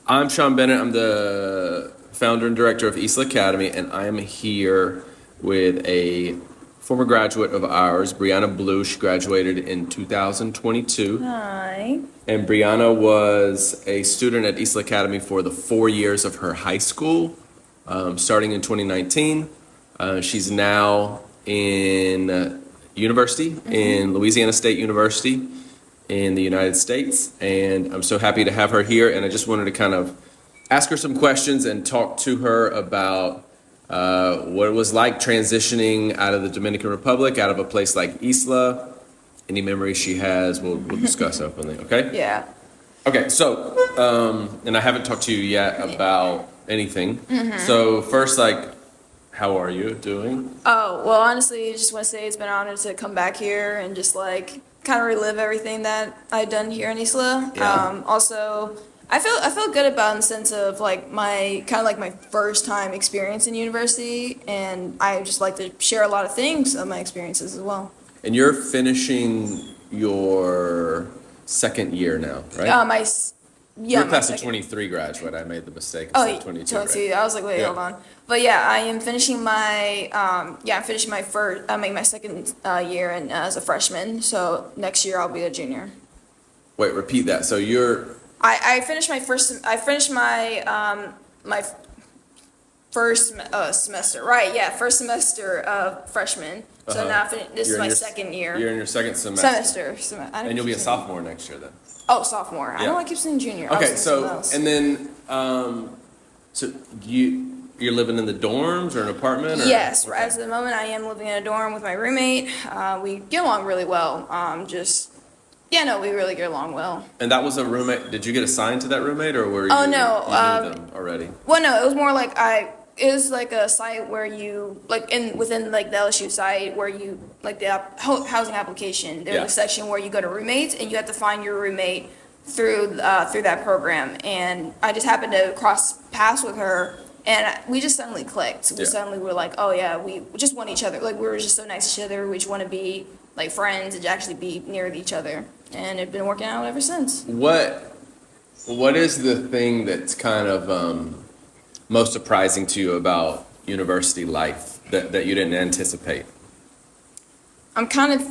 I'm Sean Bennett. I'm the founder and director of ISLA Academy, and I am here with a former graduate of ours, Briana Blue. She graduated in 2022. Hi. And Briana was a student at ISLA Academy for the 4 years of her high school, starting in 2019. She's now in university in Louisiana State University in the United States, and I'm so happy to have her here. And I just wanted to kind of ask her some questions and talk to her about what it was like transitioning out of the Dominican Republic, out of a place like ISLA. Any memories she has, we'll discuss openly, okay? Yeah. Okay, so, and I haven't talked to you yet about anything. So first, how are you doing? Oh, well, honestly, I just want to say it's been an honor to come back here and just kind of relive everything that I've done here in Isla. Yeah. Also, I feel good about it in the sense of my first time experience in university, and I just like to share a lot of things of my experiences as well. And you're finishing your second year now, right? You're My class of second. 23 graduate. I made the mistake. Oh, I said 22. 22. Right? I was like, wait, Yeah. hold on. But yeah, I am finishing my second year and as a freshman. So next year I'll be a junior. Wait, repeat that. So you're I finished my first. I finished my first semester. Right? Yeah, first semester of freshman. So Uh-huh. now this You're is in my your second year. You're in your second semester. And And you'll be a sophomore next year then. Oh, sophomore. I Yeah. know I keep saying junior. I was Okay, thinking something so else. and then so you're living in the dorms or an apartment? Or? Yes, Okay. as of the moment, I am living in a dorm with my roommate. We get along really well. We really get along well. And that was a roommate. Did you get assigned to that roommate, or were you? Oh, no, You knew them already. Well, no, it was more like it was like a site where you within the LSU site where you housing application. There's Yeah. a section where you go to roommates and you have to find your roommate through that program. And I just happened to cross paths with her. And we just suddenly clicked. We Yeah. suddenly were like, oh yeah, we just want each other. Like we were just so nice to each other. We just want to be like friends and actually be near each other. And it's been working out ever since. What is the thing that's kind of most surprising to you about university life that you didn't anticipate? I'm kind of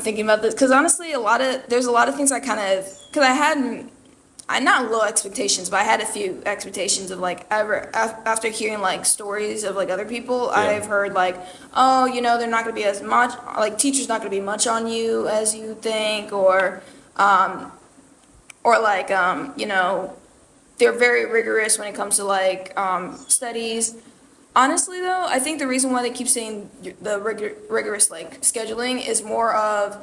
thinking about this because honestly, there's a lot of things because I had not low expectations, but I had a few expectations of after hearing stories of other people. Yeah. I've heard they're not going to be as much teachers not going to be much on you as you think, or they're very rigorous when it comes to studies. Honestly, though, I think the reason why they keep saying the rigorous scheduling is more of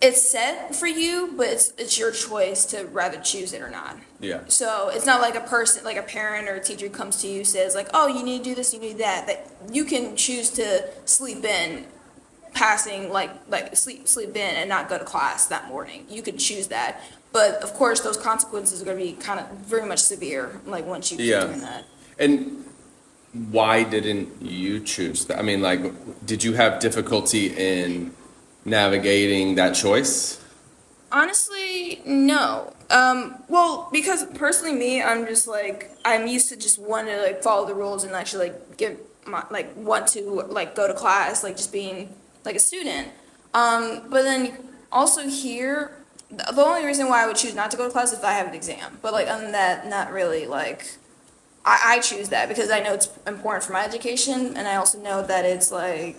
it's set for you, but it's your choice to rather choose it or not. Yeah. So it's not like a person, like a parent or a teacher comes to you says oh, you need to do this, you need to do that. That you can choose to sleep in, passing sleep in and not go to class that morning. You could choose that, but of course those consequences are going to be kind of very much severe. Once you keep doing that. And why didn't you choose that? I mean, did you have difficulty in navigating that choice? Honestly, no. Well, because personally, me, I'm just I'm used to just wanting to follow the rules and actually give my want to go to class, just being a student. But then also here, the only reason why I would choose not to go to class is if I have an exam. But other than that, not really I choose that because I know it's important for my education, and I also know that it's let's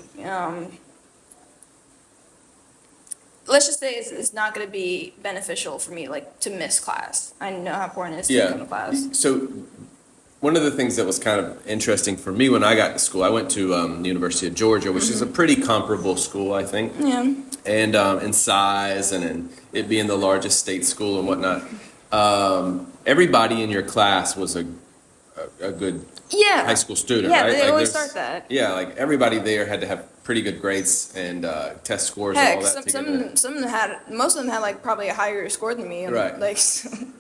just say it's not going to be beneficial for me to miss class. I know how important it is to come to class. So one of the things that was kind of interesting for me when I got to school, I went to the University of Georgia, which is a pretty comparable school, I think. Yeah. And in size and in it being the largest state school and whatnot. Everybody in your class was a good high school student, yeah, right? they always start that. Yeah, everybody there had to have pretty good grades and test scores and Heck, all that together. most of them had probably a higher score than me. And, Right.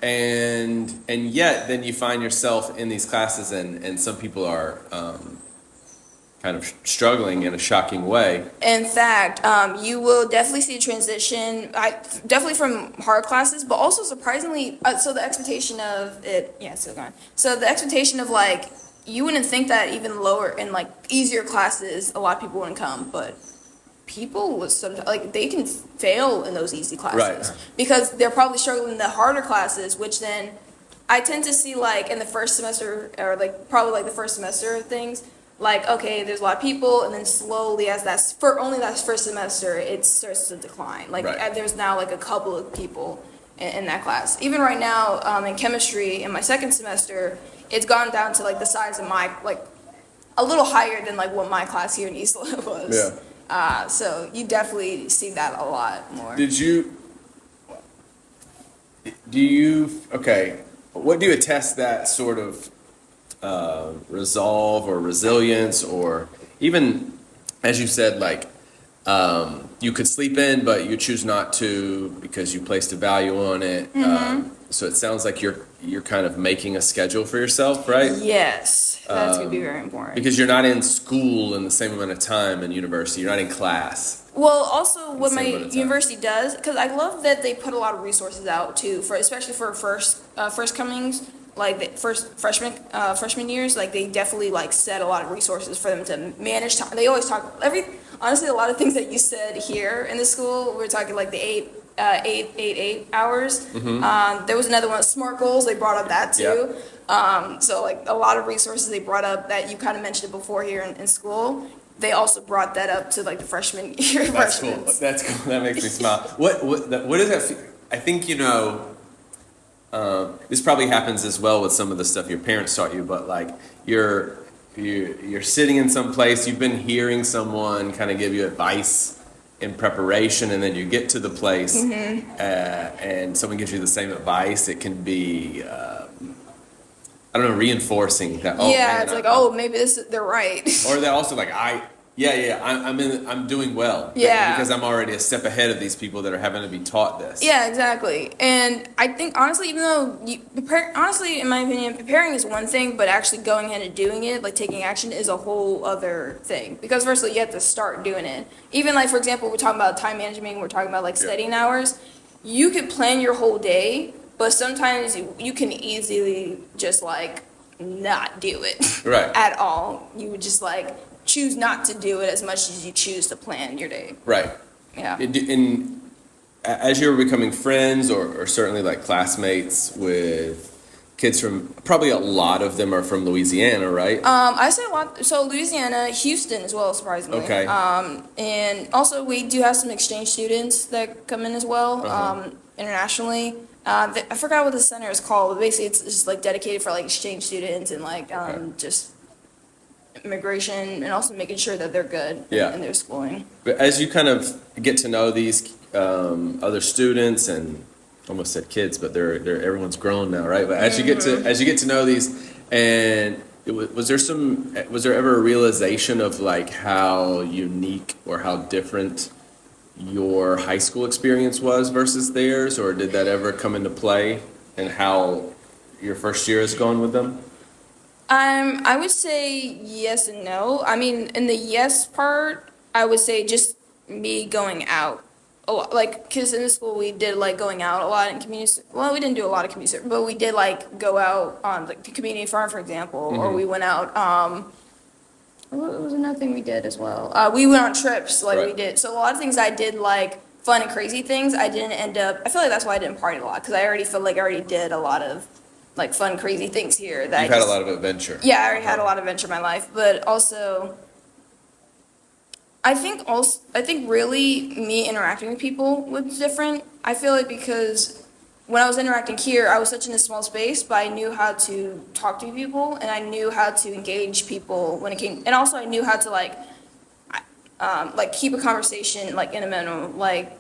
And yet then you find yourself in these classes and some people are kind of struggling in a shocking way. In fact, you will definitely see a transition, definitely from hard classes, but also surprisingly, so the expectation of it, yeah, it's still going. So the expectation of like, you wouldn't think that even lower in like easier classes, a lot of people wouldn't come, but people was sometimes like they can fail in those easy classes Right. because they're probably struggling in the harder classes, which then I tend to see like in the first semester or like probably like the first semester of things. Like, okay, there's a lot of people, and then slowly, as that's for only that first semester, it starts to decline. Like, Right. there's now like a couple of people in that class. Even right now, in chemistry, in my second semester, it's gone down to like the size of my like a little higher than like what my class here in ISLA was. So you definitely see that a lot more. Okay, what do you attest that sort of resolve or resilience, or even, as you said, like you could sleep in, but you choose not to because you placed a value on it. So it sounds like you're kind of making a schedule for yourself, right? Yes, that's gonna be very important. Because you're not in school in the same amount of time in university. You're not in class. Well, also what my same amount of time. university does, because I love that they put a lot of resources out too, for especially for first comings, like the first freshman years, like they definitely like set a lot of resources for them to manage time. They always talk honestly a lot of things that you said here in the school. We're talking like the eight hours. There was another one, SMART goals. They brought up that too. So like a lot of resources they brought up that you kind of mentioned it before here in school. They also brought that up to like the freshman year. That's cool. That's cool. That makes me smile. What does that feel? I think this probably happens as well with some of the stuff your parents taught you, but like you're sitting in some place, you've been hearing someone kind of give you advice in preparation, and then you get to the place and someone gives you the same advice. It can be I don't know, reinforcing that. Oh, Yeah, man, it's like, maybe they're right. or they're also like, I'm doing well. Yeah. Because I'm already a step ahead of these people that are having to be taught this. Yeah, exactly. And I think honestly, even though honestly, in my opinion, preparing is one thing, but actually going ahead and doing it, like taking action, is a whole other thing. Because firstly, you have to start doing it. Even like, for example, we're talking about time management, we're talking about like studying hours. You could plan your whole day, but sometimes you can easily just like not do it Right. at all. You would just like choose not to do it as much as you choose to plan your day. Right. Yeah. As you were becoming friends, or certainly like classmates with kids from, probably a lot of them are from Louisiana, right? I say a lot. So Louisiana, Houston as well, surprisingly. Okay. And also we do have some exchange students that come in as well, internationally. I forgot what the center is called, but basically it's just like dedicated for like exchange students and like just immigration, and also making sure that they're good in their schooling. But as you kind of get to know these other students, and almost said kids, but they're everyone's grown now, right? But as you get to know these, and was there ever a realization of like how unique or how different your high school experience was versus theirs, or did that ever come into play in how your first year has gone with them? I would say yes and no. I mean, in the yes part, I would say just me going out a lot. Like, because in the school we did like going out a lot in community. Well, we didn't do a lot of community service, but we did like go out on like the community farm, for example, or we went out. What was another thing we did as well? We went on trips, like we did. So a lot of things I did, like fun and crazy things. I didn't end up. I feel like that's why I didn't party a lot, because I already feel like I already did a lot of like fun, crazy things here. That You've had a lot of adventure. Yeah, I already had a lot of adventure in my life, but also, I think really me interacting with people was different. I feel like because when I was interacting here, I was such in a small space, but I knew how to talk to people, and I knew how to engage people when it came, and also I knew how to like keep a conversation like in a minimum, like.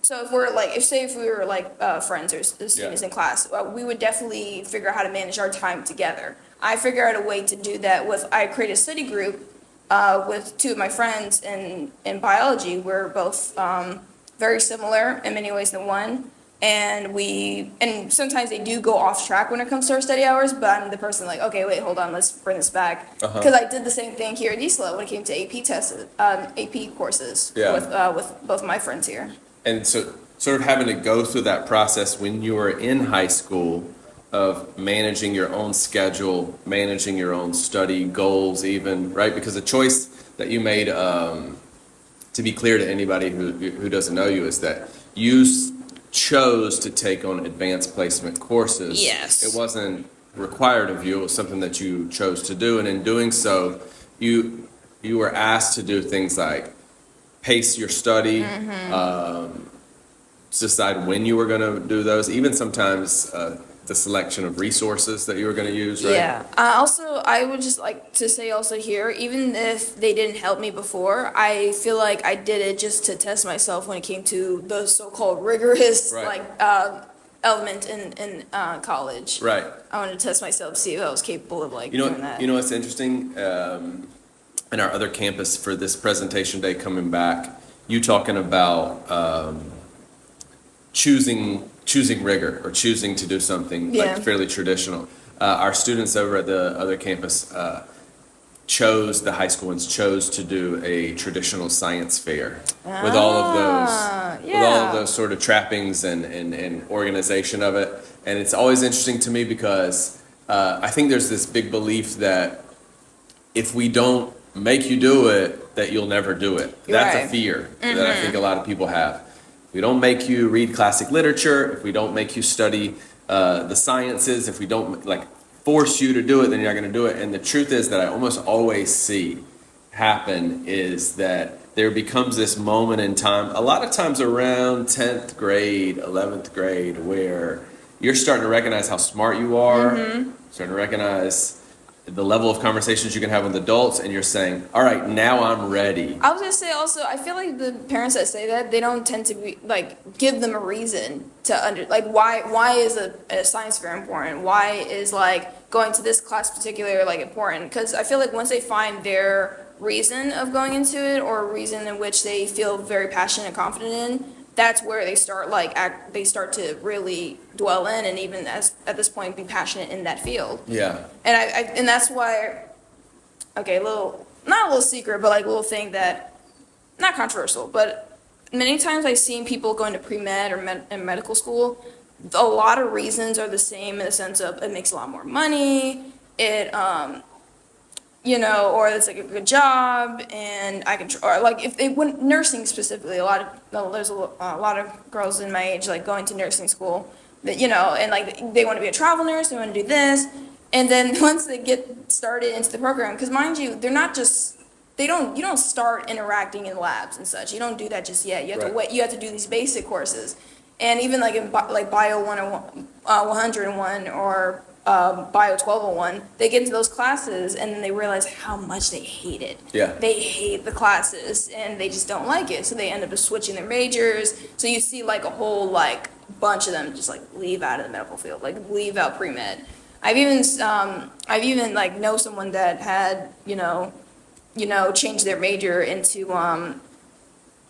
So if we were like friends or students in class, we would definitely figure out how to manage our time together. I figured out a way to do that I created a study group with two of my friends in biology. We're both very similar in many ways than one. and sometimes they do go off track when it comes to our study hours, but I'm the person like, okay, wait, hold on, let's bring this back. Because I did the same thing here at ISLA when it came to AP tests, AP courses Yeah. with both my friends here. And so, sort of having to go through that process when you were in high school of managing your own schedule, managing your own study goals, even, right? Because the choice that you made, to be clear to anybody who doesn't know you, is that you chose to take on advanced placement courses. Yes. It wasn't required of you. It was something that you chose to do, and in doing so, you were asked to do things like pace your study, decide when you were going to do those, even sometimes the selection of resources that you were going to use, right? Yeah. I would just like to say also here, even if they didn't help me before, I feel like I did it just to test myself when it came to the so-called rigorous Right. element in college. Right. I wanted to test myself to see if I was capable of You know, doing that. you know what's interesting? In our other campus for this presentation day coming back, you talking about choosing rigor or choosing to do something Yeah. like fairly traditional. Our students over at the other campus the high school ones chose to do a traditional science fair with all of those sort of trappings and organization of it. And it's always interesting to me because I think there's this big belief that if we don't make you do it, that you'll never do it. That's a Right. fear that I think a lot of people have. If we don't make you read classic literature, if we don't make you study the sciences, if we don't force you to do it, then you're not going to do it. And the truth is that I almost always see happen is that there becomes this moment in time, a lot of times around 10th grade, 11th grade, where you're starting to recognize how smart you are, starting to recognize the level of conversations you can have with adults, and you're saying, all right, now I'm ready. I was gonna say also, I feel like the parents that say that, they don't tend to be give them a reason to why is a science fair important? Why is going to this class particular important? Because I feel like once they find their reason of going into it, or a reason in which they feel very passionate and confident in, that's where they start they start to really dwell in, and even at this point be passionate in that field. Yeah. And that's why, okay, not a little secret, but a little thing that, not controversial, but many times I've seen people going to pre-med or in medical school, a lot of reasons are the same in the sense of it makes a lot more money, or it's a good job, and I can, or if they went nursing specifically, there's a lot of girls in my age going to nursing school that and they want to be a travel nurse, they want to do this, and then once they get started into the program, because mind you, they're not just you don't start interacting in labs and such. You don't do that just yet. You have to wait. You have to do these basic courses, and even in Bio 101 or Bio 1201, they get into those classes and then they realize how much they hate it. Yeah. They hate the classes and they just don't like it. So they end up just switching their majors. So you see a whole bunch of them just leave out of the medical field, leave out pre-med. I've even know someone that had, changed their major into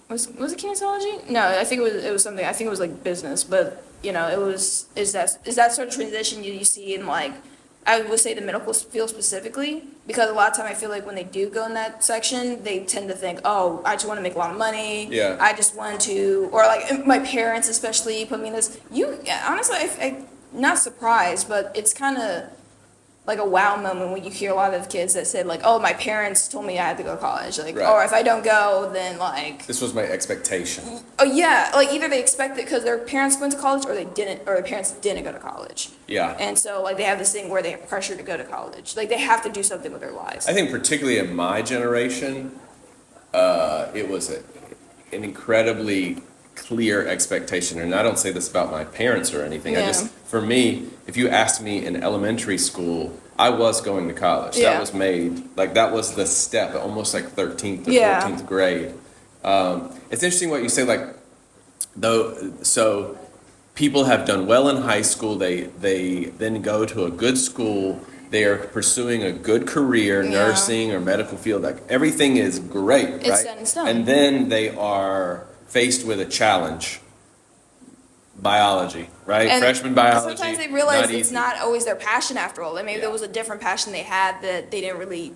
was it kinesiology? No, I think it was something. I think it was business, but is that sort of transition you see in I would say the medical field specifically, because a lot of time I feel when they do go in that section, they tend to think, oh, I just want to make a lot of money. Yeah. I just want to, or my parents especially put me in this. Honestly, I'm not surprised, but it's kind of a wow moment when you hear a lot of kids that said oh, my parents told me I had to go to college, Right. or if I don't go, then This was my expectation. oh yeah, either they expect it because their parents went to college, or they didn't, or their parents didn't go to college. Yeah. And so they have this thing where they have pressure to go to college, they have to do something with their lives. I think particularly in my generation, it was an incredibly clear expectation, and I don't say this about my parents or anything. Yeah. For me, if you asked me in elementary school, I was going to college. Yeah. That was made, that was the step, almost 13th or Yeah. 14th grade. It's interesting what you say, so people have done well in high school, they then go to a good school, they are pursuing a good career, Yeah. nursing or medical field, everything is great, right? It's set in stone. And then they are faced with a challenge biology, right? And Freshman biology. sometimes they realize not it's easy. not always their passion after all. Like maybe there Yeah. was a different passion they had that they didn't really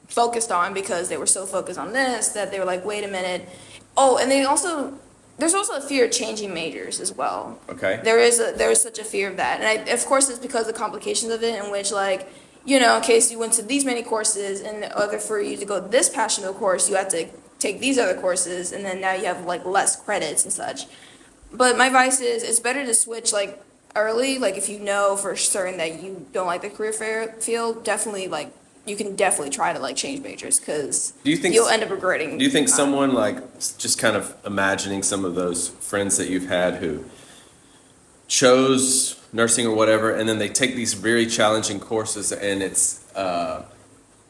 focused on because they were so focused on this that they were like, wait a minute. Oh, and there's also a fear of changing majors as well. Okay. There is such a fear of that, and of course it's because of the complications of it, in which like, you know, in case you went to these many courses, and in order for you to go to this passionate course, you had to take these other courses, and then now you have like less credits and such. But my advice is, it's better to switch like early, like if you know for certain that you don't like the career fair field, definitely like you can definitely try to like change majors because Do you think you'll end up regretting. Do you think someone like just kind of imagining some of those friends that you've had who chose nursing or whatever, and then they take these very challenging courses, and it's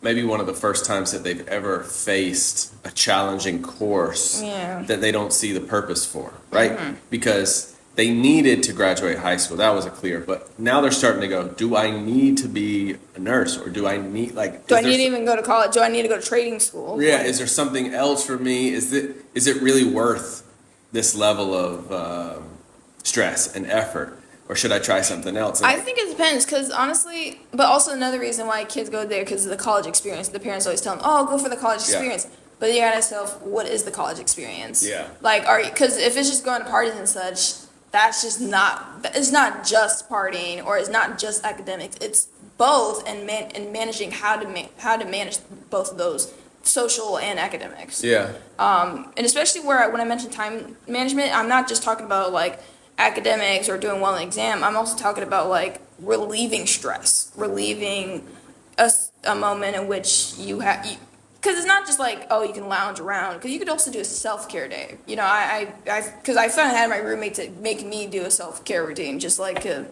maybe one of the first times that they've ever faced a challenging course Yeah. that they don't see the purpose for, right? Because they needed to graduate high school. That was a clear. But now they're starting to go, do I need to be a nurse, or do I need like? Do I is there need to even go to college? Do I need to go to trading school? Yeah, is there something else for me? Is it really worth this level of stress and effort, or should I try something else? I think it depends, because honestly, but also another reason why kids go there because of the college experience. The parents always tell them, "Oh, go for the college Yeah. experience." But you gotta ask yourself, what is the college experience? Yeah. Like, because if it's just going to parties and such, that's just not. It's not just partying, or it's not just academics. It's both, and managing how to manage both of those, social and academics. Yeah, And especially when I mention time management, I'm not just talking about like academics or doing well in an exam. I'm also talking about like relieving stress, relieving a moment in which you have, because it's not just like, oh, you can lounge around, because you could also do a self-care day. You know, because I finally had my roommate to make me do a self-care routine, just like to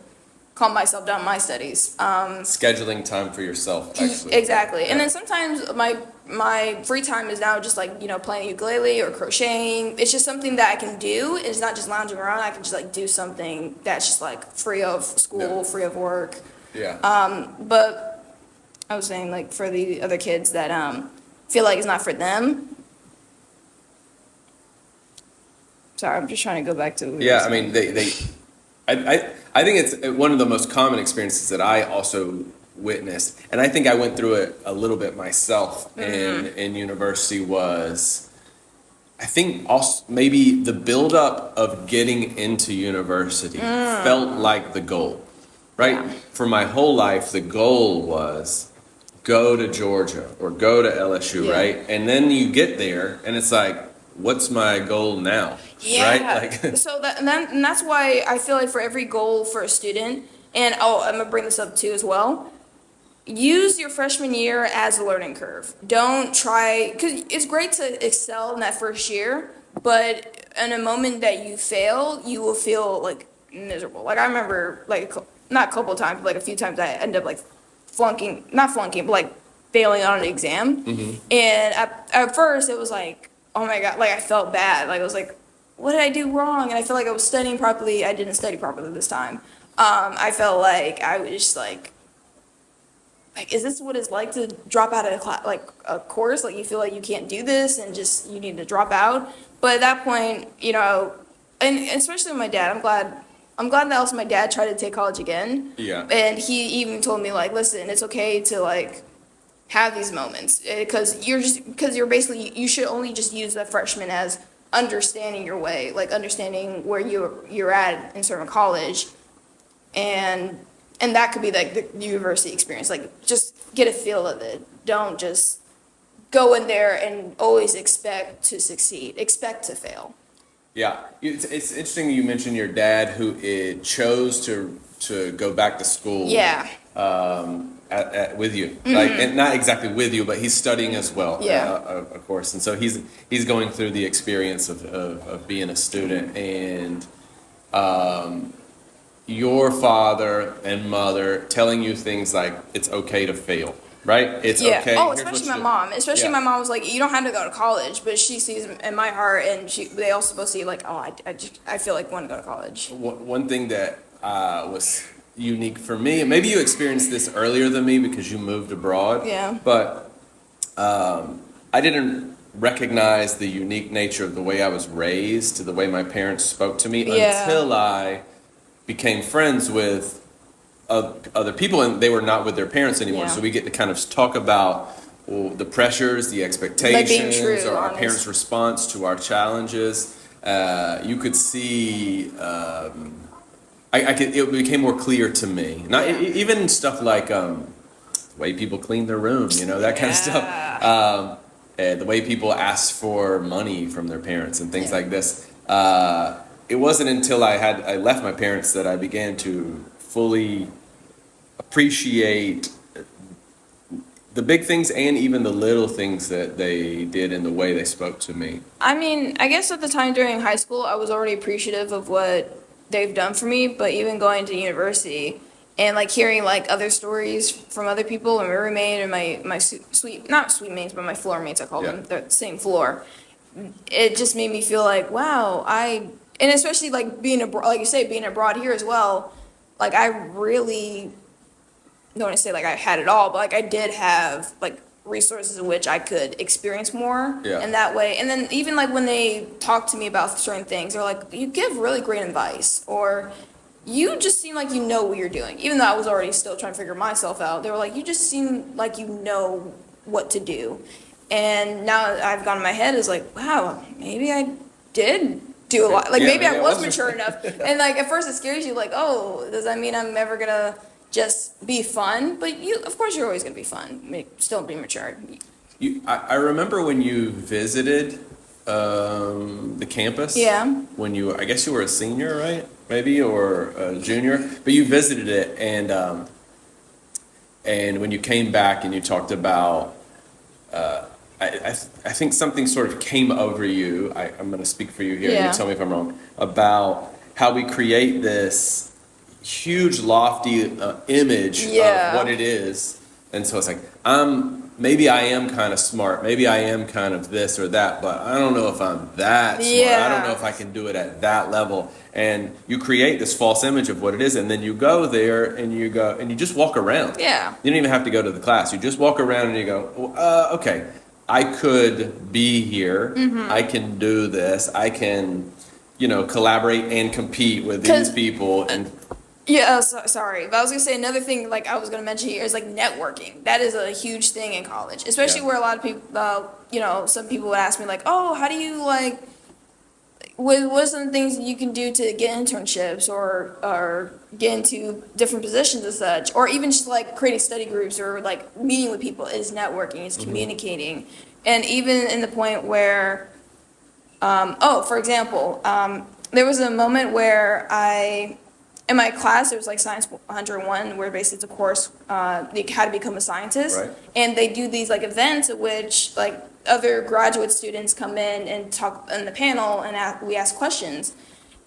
calm myself down in my studies. scheduling time for yourself, actually. Exactly. And then sometimes my free time is now just like, you know, playing ukulele or crocheting. It's just something that I can do. It's not just lounging around. I can just like do something that's just like free of school, Yeah. free of work. Yeah. But I was saying like for the other kids that feel like it's not for them. Sorry, I'm just trying to go back to. Yeah, I mean, I think it's one of the most common experiences that I also witnessed, and I think I went through it a little bit myself in university, was I think also maybe the buildup of getting into university felt like the goal, right? Yeah. For my whole life, the goal was go to Georgia or go to LSU, Yeah. right? And then you get there, and it's like, what's my goal now? Yeah. Right? Like, So and that's why I feel like for every goal for a student, and I'm gonna bring this up too as well. Use your freshman year as a learning curve. Don't try, because it's great to excel in that first year, but in a moment that you fail, you will feel like miserable. Like I remember, like not a couple of times, but like a few times I ended up like not flunking, but like failing on an exam. And at first it was like, oh my God, like I felt bad. Like I was like, what did I do wrong? And I felt like I was studying properly. I didn't study properly this time. I felt like I was just like, is this what it's like to drop out of a course? Like you feel like you can't do this and just you need to drop out. But at that point, you know, and especially with my dad, I'm glad that also my dad tried to take college again. Yeah. And he even told me like, listen, it's okay to like have these moments because you're basically, you should only just use the freshman as understanding your way, like understanding where you're at in certain college, and that could be like the university experience. Like just get a feel of it. Don't just go in there and always expect to succeed. Expect to fail. Yeah, it's interesting you mentioned your dad who chose to go back to school. Yeah. With you, like, and not exactly with you, but he's studying as well. Yeah. Of course, and so he's going through the experience of being a student, and your father and mother telling you things like it's okay to fail, right? It's Yeah. okay. Oh, Here's what especially my you- mom. Especially Yeah. my mom was like, you don't have to go to college, but she sees in my heart, and they also both see like, oh, I feel like I want to go to college. One thing that was unique for me, and maybe you experienced this earlier than me because you moved abroad. Yeah. But I didn't recognize the unique nature of the way I was raised, to the way my parents spoke to me, Yeah. until I became friends with other people, and they were not with their parents anymore. Yeah. So we get to kind of talk about, well, the pressures, the expectations, true, or our honest. parents' response to our challenges. You could see, it became more clear to me. Not Yeah. even stuff like the way people clean their room, that kind of stuff. And the way people ask for money from their parents and things Yeah. like this. It wasn't until I left my parents that I began to fully appreciate the big things and even the little things that they did and the way they spoke to me. I mean, I guess at the time during high school, I was already appreciative of what they've done for me, but even going to university and like hearing like other stories from other people, and my roommate and my not suite mates, but my floor mates, I call Yeah. them, they're the same floor. It just made me feel like, wow, and especially like being abroad, like you say, being abroad here as well, like I really don't want to say like I had it all, but like I did have like resources in which I could experience more Yeah. in that way. And then even like when they talk to me about certain things, they're like, you give really great advice, or you just seem like you know what you're doing. Even though I was already still trying to figure myself out, they were like, you just seem like you know what to do. And now I've gone in my head is like, wow, maybe I did do a lot. Like Yeah, maybe I maybe I was was mature enough. And like at first it scares you, like, oh, does that mean I'm ever gonna just be fun? But of course you're always gonna be fun. Still be mature. I remember when you visited the campus. Yeah. When I guess you were a senior, right? Maybe, or a junior, but you visited it, and when you came back and you talked about, I think something sort of came over you. I'm going to speak for you here. Yeah. You tell me if I'm wrong, about how we create this huge, lofty image Yeah. of what it is, and so it's like maybe I am kind of smart, maybe I am kind of this or that, but I don't know if I'm that smart. I don't know if I can do it at that level. And you create this false image of what it is, and then you go there and you just walk around. Yeah. You don't even have to go to the class. You just walk around and you go, okay, I could be here. Mm-hmm. I can do this. I can, collaborate and compete with these people. And Yeah, sorry. But I was going to say another thing, like I was going to mention here, is like networking. That is a huge thing in college, especially Yeah. where a lot of people, some people would ask me, like, oh, how do you, like, what are some things you can do to get internships or get into different positions and such, or even just like creating study groups or like meeting with people is networking, is communicating. And even in the point where, for example, there was a moment where in my class, there was like Science 101, where basically it's a course, how to become a scientist. Right. And they do these like events at which like other graduate students come in and talk on the panel, and we ask questions.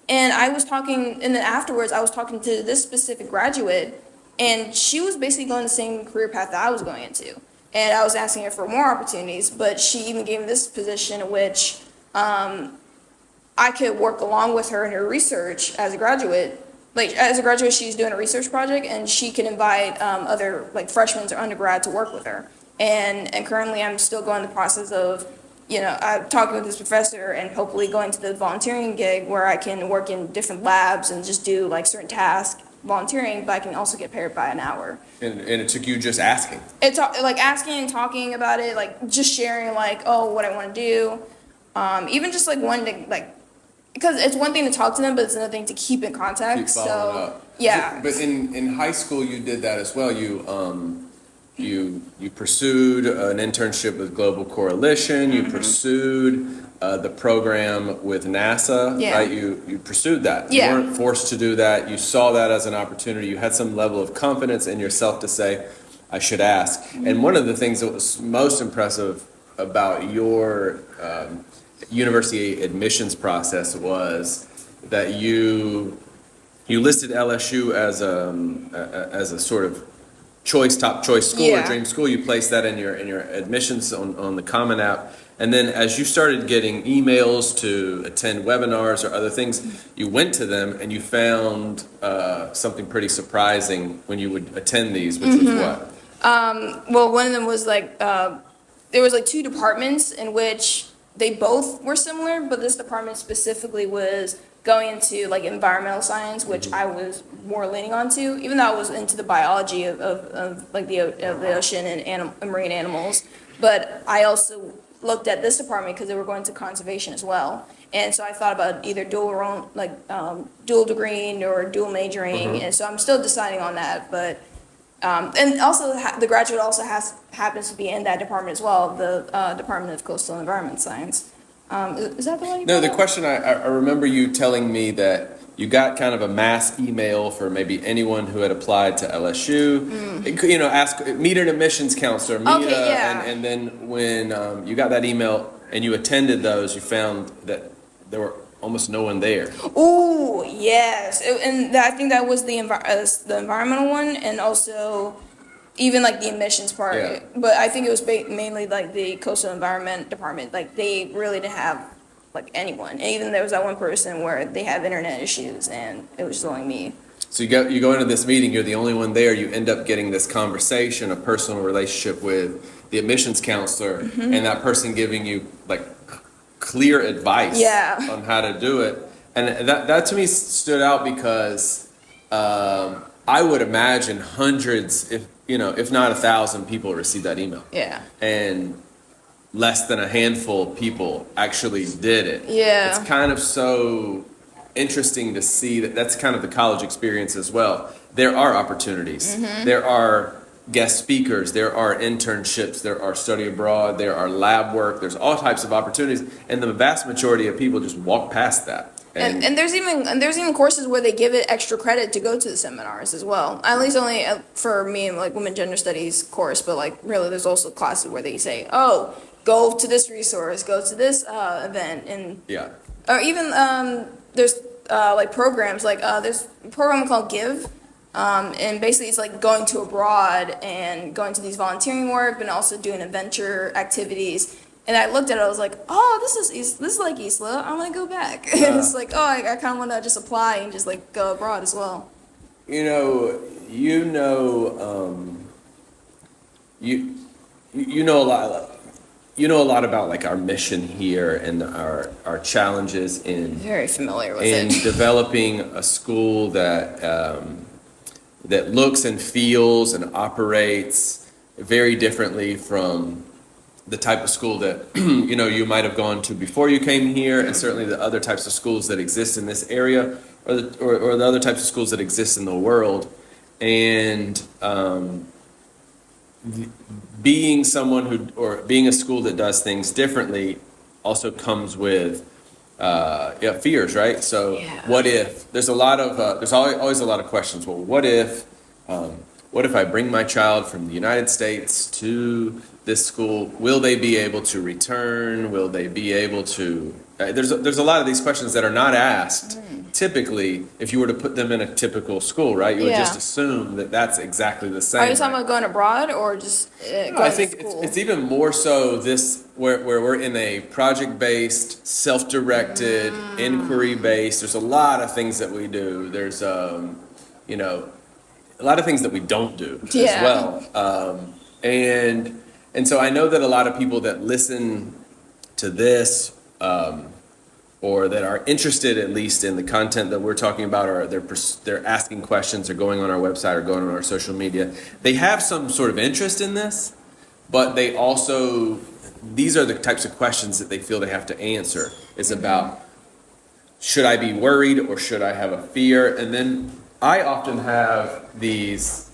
And I was talking, and then afterwards I was talking to this specific graduate, and she was basically going the same career path that I was going into. And I was asking her for more opportunities, but she even gave me this position in which I could work along with her in her research as a graduate. Like as a graduate, she's doing a research project, and she can invite other like freshmen or undergrad to work with her. And currently, I'm still going the process of, I'm talking with this professor and hopefully going to the volunteering gig where I can work in different labs and just do like certain tasks volunteering, but I can also get paid by an hour. and it took you just asking. It's like asking and talking about it, like just sharing like, oh, what I want to do, even just like wanting to like. Because it's one thing to talk to them, but it's another thing to keep in contact. Keep following up. Yeah. But in high school, you did that as well. You pursued an internship with Global Coalition. You pursued the program with NASA. Yeah. Right? You pursued that. Yeah. You weren't forced to do that. You saw that as an opportunity. You had some level of confidence in yourself to say, I should ask. And one of the things that was most impressive about your university admissions process was that you listed LSU as a sort of top choice school or Yeah. dream school. You placed that in your admissions on the Common App, and then as you started getting emails to attend webinars or other things, you went to them and you found something pretty surprising when you would attend these, which was what? Well, one of them was like there was like two departments in which they both were similar, but this department specifically was going into like environmental science, which I was more leaning onto, even though I was into the biology of like of the ocean and marine animals. But I also looked at this department because they were going to conservation as well. And so I thought about either dual degree or dual majoring, and so I'm still deciding on that. But and also the graduate also happens to be in that department as well, the Department of Coastal Environment Science. Is that the one? No, the question, I remember you telling me that you got kind of a mass email for maybe anyone who had applied to LSU. It could, meet an admissions counselor, Okay, yeah. and then when you got that email and you attended those, you found that there were almost no one there. Oh, yes. I think that was the environmental one, and also even like the admissions part. Yeah. But I think it was mainly like the coastal environment department. Like they really didn't have like anyone. And even there was that one person where they have internet issues, and it was just only me. So you go into this meeting, you're the only one there, you end up getting this conversation, a personal relationship with the admissions counselor, and that person giving you like clear advice on how to do it. And that to me stood out because I would imagine hundreds, if not 1,000 people received that email. Yeah. And less than a handful of people actually did it. Yeah. It's kind of so interesting to see that's kind of the college experience as well. There are opportunities. There are guest speakers, there are internships, there are study abroad, there are lab work, there's all types of opportunities, and the vast majority of people just walk past that. And there's even courses where they give it extra credit to go to the seminars as well. At least only for me, like women gender studies course, but like really there's also classes where they say, oh, go to this resource, go to this event, and yeah. Or even there's like programs like there's a program called Give. And basically it's like going to abroad and going to these volunteering work, but also doing adventure activities. And I looked at it, I was like, oh, this is like ISLA. I want to go back. And it's like, oh, I kind of want to just apply and just like go abroad as well. You know a lot. You know a lot about like our mission here and our challenges in Very familiar with in it. developing a school that looks and feels and operates very differently from the type of school that you might have gone to before you came here, and certainly the other types of schools that exist in this area, or the other types of schools that exist in the world. And being someone being a school that does things differently also comes with fears, right? So what if there's there's always a lot of questions. Well, what if I bring my child from the United States to this school? Will they be able to return? Will they be able to? There's a lot of these questions that are not asked typically if you were to put them in a typical school, right? You would just assume that that's exactly the same. Are you talking about going abroad or just going I think to school? it's even more so where we're in a project-based, self-directed, inquiry-based. There's a lot of things that we do. There's a lot of things that we don't do as well. And so I know that a lot of people that listen to this or that are interested at least in the content that we're talking about, or they're asking questions or going on our website or going on our social media, they have some sort of interest in this, but they also, these are the types of questions that they feel they have to answer. It's about, should I be worried or should I have a fear? And then I often have these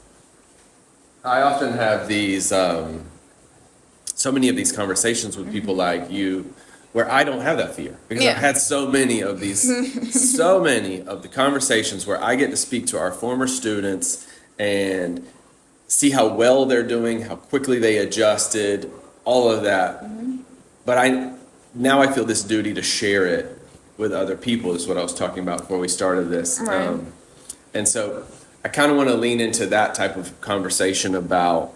so many of these conversations with people like you, where I don't have that fear, because I've had so many of the conversations where I get to speak to our former students and see how well they're doing, how quickly they adjusted, all of that. But now I feel this duty to share it with other people, is what I was talking about before we started this. Right. And so I kind of want to lean into that type of conversation about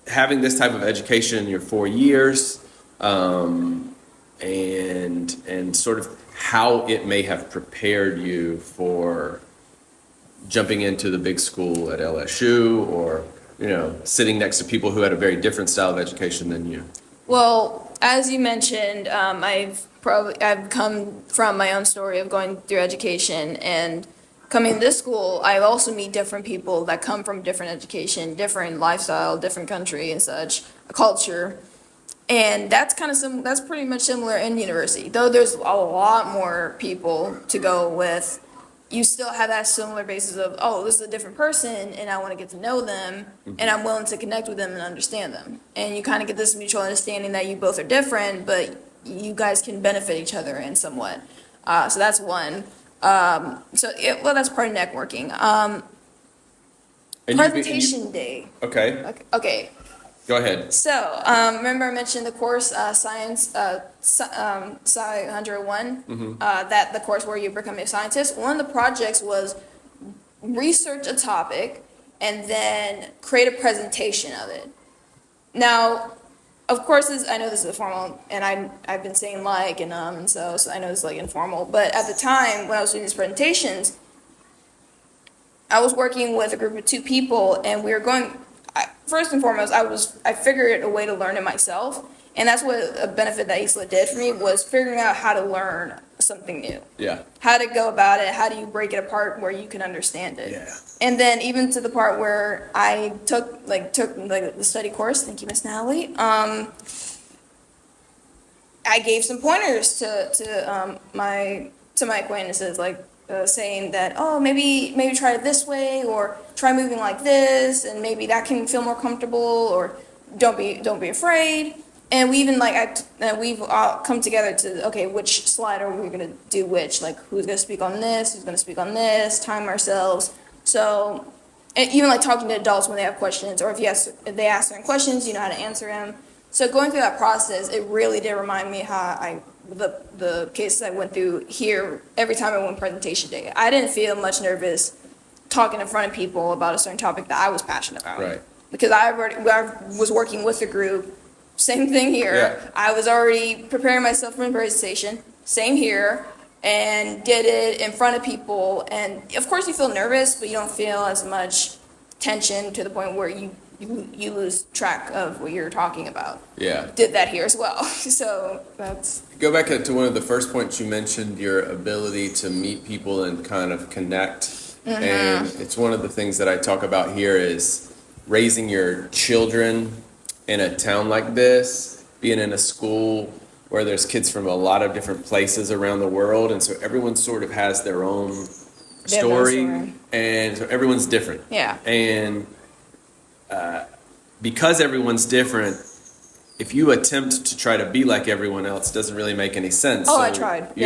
having this type of education in your 4 years, and sort of how it may have prepared you for jumping into the big school at LSU, or sitting next to people who had a very different style of education than you? Well, as you mentioned, I've come from my own story of going through education and coming to this school. I also meet different people that come from different education, different lifestyle, different country and such, culture. And that's that's pretty much similar in university. Though there's a lot more people to go with, you still have that similar basis of, oh, this is a different person and I want to get to know them and I'm willing to connect with them and understand them. And you kind of get this mutual understanding that you both are different, but you guys can benefit each other in somewhat. So that's one. That's part of networking. Presentation day. Okay, Okay. go ahead. So, remember I mentioned the course, Science, Sci 101, that the course where you become a scientist. One of the projects was research a topic and then create a presentation of it. Now, of course, I know this is formal, and I've been saying and so I know it's like informal. But at the time when I was doing these presentations, I was working with a group of 2 people, and we were going. First and foremost, I figured a way to learn it myself, and that's what a benefit that ISLA did for me was figuring out how to learn something new. Yeah. How to go about it, how do you break it apart where you can understand it. Yeah. And then even to the part where I took the study course, thank you, Miss Natalie. I gave some pointers to my acquaintances, saying that, oh, maybe try it this way, or try moving like this, and maybe that can feel more comfortable, or don't be afraid. And we even we've all come together to, okay, which slide are we gonna do which, who's gonna speak on this, who's gonna speak on this, time ourselves. So, and even talking to adults when they have questions, or if they ask certain questions, you know how to answer them. So going through that process, it really did remind me how the cases I went through here every time I went presentation day. I didn't feel much nervous talking in front of people about a certain topic that I was passionate about. Right. Because I was working with the group. Same thing here. Yeah. I was already preparing myself for the presentation. Same here. And did it in front of people. And of course you feel nervous, but you don't feel as much tension to the point where you lose track of what you're talking about. Yeah. Did that here as well. So that's. Go back to one of the first points you mentioned, your ability to meet people and kind of connect. Mm-hmm. And it's one of the things that I talk about here is raising your children in a town like this, being in a school where there's kids from a lot of different places around the world. And so everyone sort of has their own story. And so everyone's different. Yeah. And because everyone's different, if you attempt to try to be like everyone else, it doesn't really make any sense. Oh, so I tried.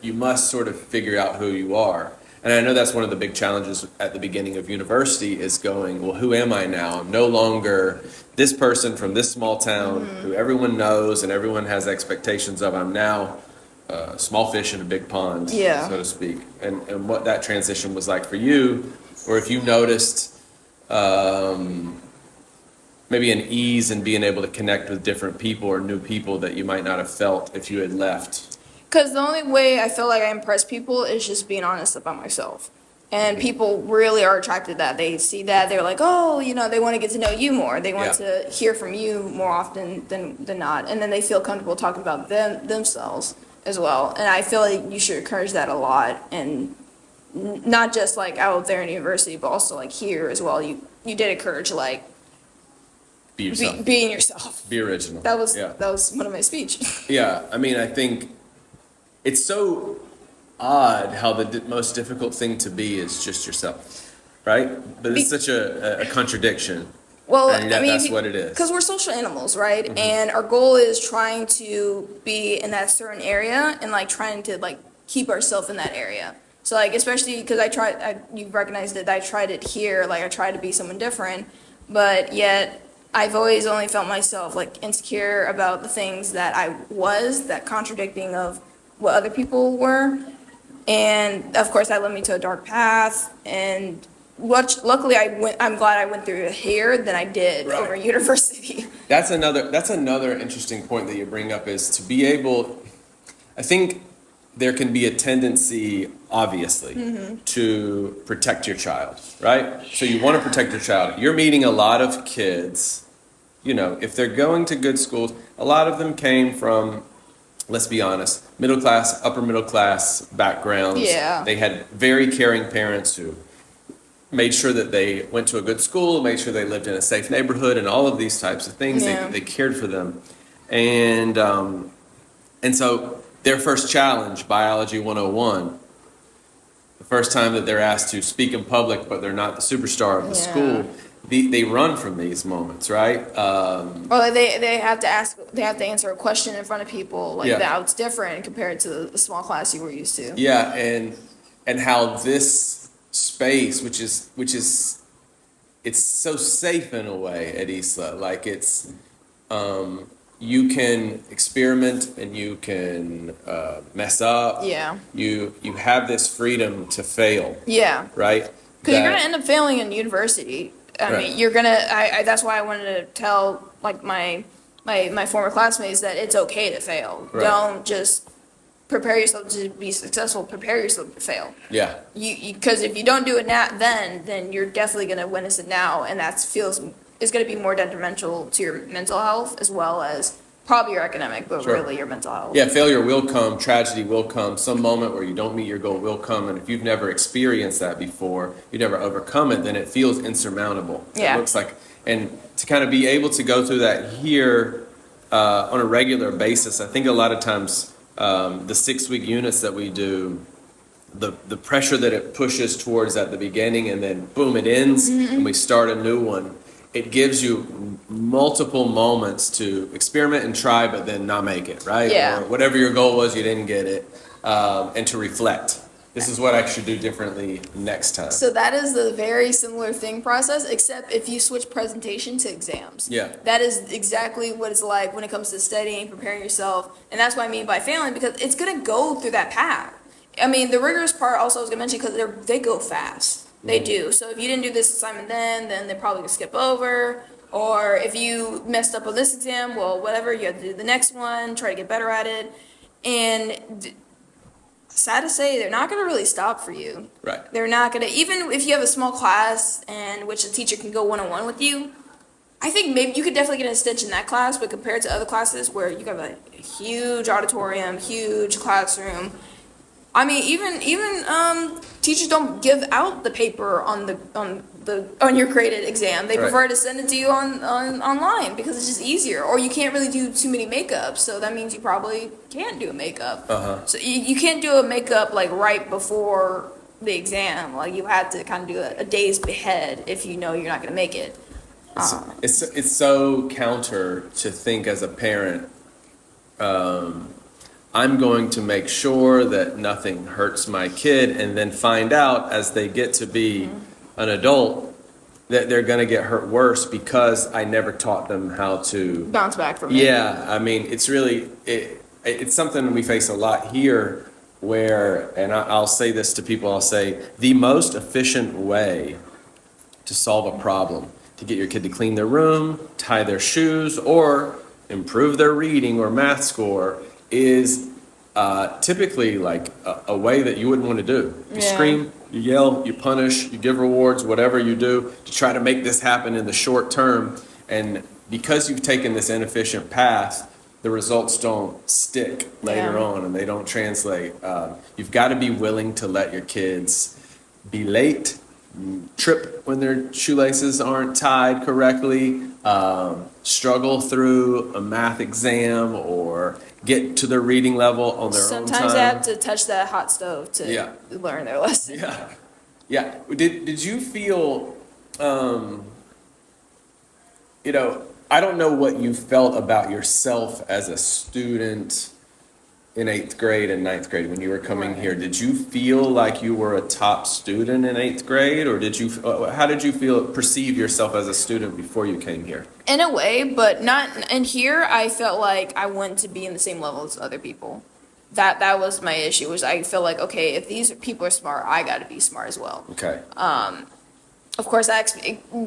You must sort of figure out who you are. And I know that's one of the big challenges at the beginning of university is going, well, who am I now? I'm no longer this person from this small town who everyone knows and everyone has expectations of. I'm now small fish in a big pond, so to speak. And what that transition was like for you, or if you noticed maybe an ease in being able to connect with different people or new people that you might not have felt if you had left. Because the only way I feel like I impress people is just being honest about myself. And people really are attracted to that. They see that, they're like, oh, they want to get to know you more. They want to hear from you more often than not. And then they feel comfortable talking about themselves as well. And I feel like you should encourage that a lot. And not just out there in university, but also here as well. You did encourage be yourself. Being yourself. Be original. That was one of my speech. Yeah, I mean, I think it's so odd how the most difficult thing to be is just yourself, right? But it's such a contradiction. Well, and that's what it is. Because we're social animals, right? Mm-hmm. And our goal is trying to be in that certain area and trying to keep ourselves in that area. So especially because you recognized it, I tried it here, I tried to be someone different, but yet I've always only felt myself insecure about the things that that contradicting of what other people were. And of course that led me to a dark path, and luckily I'm glad I went through it here than I did over university. That's another interesting point that you bring up is to be able, I think there can be a tendency, obviously, to protect your child, right? So you want to protect your child. You're meeting a lot of kids, you know, if they're going to good schools, a lot of them came from, let's be honest, middle class, upper middle class backgrounds. Yeah. They had very caring parents who made sure that they went to a good school, made sure they lived in a safe neighborhood, and all of these types of things. Yeah. They cared for them. And so their first challenge, Biology 101, the first time that they're asked to speak in public, but they're not the superstar of the school, they run from these moments, right? Or they have to answer a question in front of people, like Yeah. that's different compared to the small class you were used to. Yeah, and how this space, which is it's so safe in a way at ISLA, like it's you can experiment and you can mess up. Yeah. You have this freedom to fail, Yeah. right? Because you're That- gonna end up failing in university. I Right. mean, you're gonna. That's why I wanted to tell like my former classmates that it's okay to fail. Right. Don't just prepare yourself to be successful. Prepare yourself to fail. Yeah. Because if you don't do it now, then you're definitely gonna witness it now, and is gonna be more detrimental to your mental health as well as probably your academic, but Sure. really your mental health. Yeah, failure will come, tragedy will come, some moment where you don't meet your goal will come, and if you've never experienced that before, you never overcome it, then it feels insurmountable. Yeah. It looks like, and to kind of be able to go through that here on a regular basis, I think a lot of times the 6-week units that we do, the pressure that it pushes towards at the beginning and then boom, it ends and we start a new one. It gives you multiple moments to experiment and try, but then not make it, right? Yeah. Or whatever your goal was, you didn't get it, and to reflect. This is what I should do differently next time. So that is the very similar thing process, except if you switch presentation to exams. Yeah. That is exactly what it's like when it comes to studying, preparing yourself, and that's what I mean by failing, because it's gonna go through that path. I mean, the rigorous part also I was gonna mention because they go fast. They do. So if you didn't do this assignment then they're probably gonna skip over. Or if you messed up on this exam, well, whatever, you have to do the next one, try to get better at it. And sad to say, they're not gonna really stop for you. Right. They're not gonna, even if you have a small class and which the teacher can go one-on-one with you, I think maybe you could definitely get an extension in that class, but compared to other classes where you have a huge auditorium, huge classroom, I mean, even teachers don't give out the paper on your graded exam. They Right. prefer to send it to you on online because it's just easier. Or you can't really do too many makeups, so that means you probably can't do a makeup. So you can't do a makeup like right before the exam. Like you have to kind of do a day's ahead if you know you're not going to make it. It's so counter to think as a parent, I'm going to make sure that nothing hurts my kid, and then find out as they get to be an adult that they're going to get hurt worse because I never taught them how to Bounce back from it. Yeah, I mean, it's really, it's something we face a lot here where, and I'll say this to people, I'll say, the most efficient way to solve a problem, to get your kid to clean their room, tie their shoes, or improve their reading or math score is typically like a way that you wouldn't want to do. You Yeah. scream, you yell, you punish, you give rewards, whatever you do to try to make this happen in the short term. And because you've taken this inefficient path, the results don't stick later Yeah. on and they don't translate. You've got to be willing to let your kids be late, trip when their shoelaces aren't tied correctly, struggle through a math exam or get to their reading level on their own time. Sometimes they have to touch that hot stove to Yeah. learn their lesson. Yeah, yeah. Did you feel, I don't know what you felt about yourself as a student in 8th grade and 9th grade when you were coming here. Did you feel like you were a top student in 8th grade, or how did you perceive yourself as a student before you came here? In a way, but not. And here, I felt like I wanted to be in the same level as other people. That was my issue. Was I feel like, okay, if these people are smart, I got to be smart as well. Okay. Of course,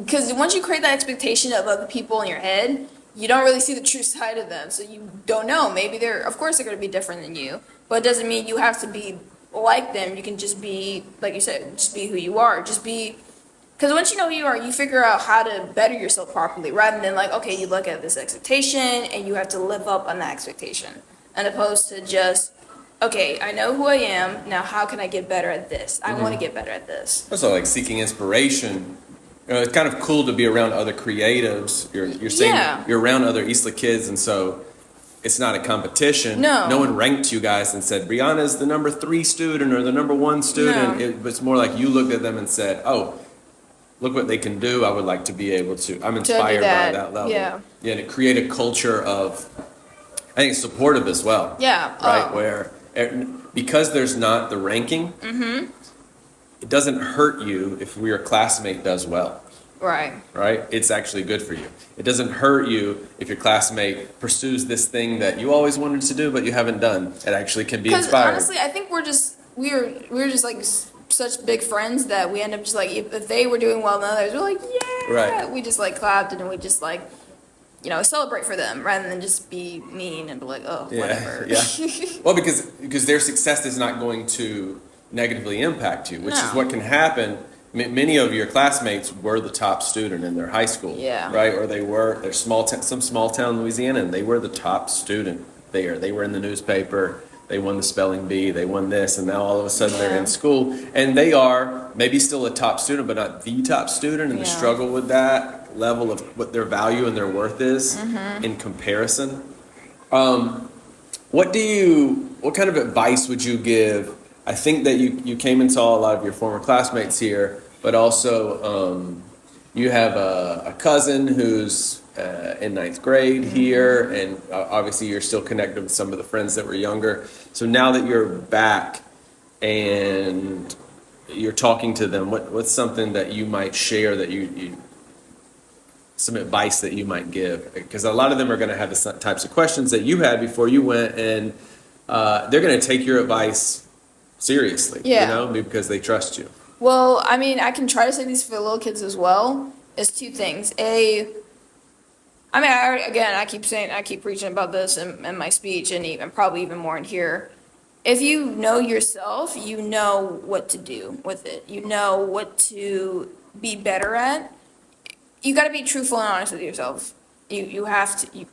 because once you create that expectation of other people in your head, you don't really see the true side of them. So you don't know. Maybe of course, they're going to be different than you. but it doesn't mean you have to be like them. You can just be, like you said, just be who you are. Just be, because once you know who you are, you figure out how to better yourself properly, rather than like, okay, you look at this expectation and you have to live up on that expectation, and opposed to just, okay, I know who I am, now how can I get better at this? I want to get better at this. Also, like seeking inspiration. It's kind of cool to be around other creatives. You're saying you're around other ISLA kids, and so it's not a competition. No one ranked you guys and said Briana's the number 3 student or the number 1 student. No. It was more like you looked at them and said, "Oh, look what they can do. I would like to be able to. I'm inspired by that level." Yeah. Yeah, to create a culture of, I think, supportive as well. Yeah. Right, where because there's not the ranking. It doesn't hurt you if your classmate does well. Right. Right? It's actually good for you. It doesn't hurt you if your classmate pursues this thing that you always wanted to do but you haven't done. It actually can be inspiring. Because honestly, I think we're just like such big friends that we end up just like, if they were doing well than others, we're like, yeah. Right. We just like clapped and we just like, celebrate for them rather than just be mean and be like, oh, whatever. Yeah. Well, because their success is not going to negatively impact you, which is what can happen. Many of your classmates were the top student in their high school, right? Or they're some small town Louisiana, and they were the top student there. They were in the newspaper. They won the spelling bee. They won this, and now all of a sudden they're in school, and they are maybe still a top student, but not the top student, and they struggle with that level of what their value and their worth is in comparison. What kind of advice would you give? I think that you came and saw a lot of your former classmates here, but also you have a cousin who's in 9th grade here, and obviously you're still connected with some of the friends that were younger. So now that you're back and you're talking to them, what's something that you might share that you some advice that you might give? Because a lot of them are going to have the types of questions that you had before you went, and they're going to take your advice seriously, because they trust you. Well, I mean, I can try to say these for the little kids as well. It's 2 things. I keep preaching about this in my speech and even probably even more in here. If you know yourself, you know what to do with it. You know what to be better at. You got to be truthful and honest with yourself. You have to.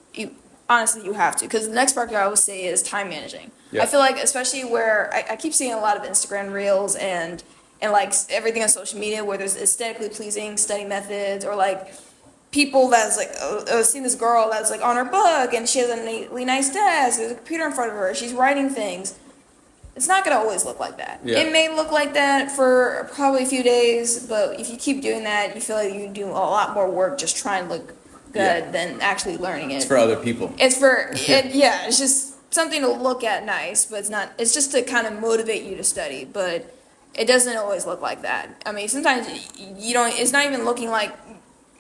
Honestly, you have to, because the next part I would say is time managing. I feel like, especially where I keep seeing a lot of Instagram reels and like everything on social media where there's aesthetically pleasing study methods, or like people that's like, I've seen this girl that's like on her book and she has a really nice desk, there's a computer in front of her, she's writing things. It's not going to always look like that. It may look like that for probably a few days, but if you keep doing that, you feel like you do a lot more work just trying to look good than actually learning it. It's for other people. It's just something to look at nice, but it's just to kind of motivate you to study, but it doesn't always look like that. I mean, sometimes it's not even looking like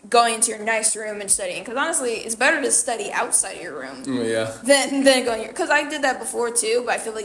going into your nice room and studying, because honestly, it's better to study outside of your room than going because I did that before too, but I feel like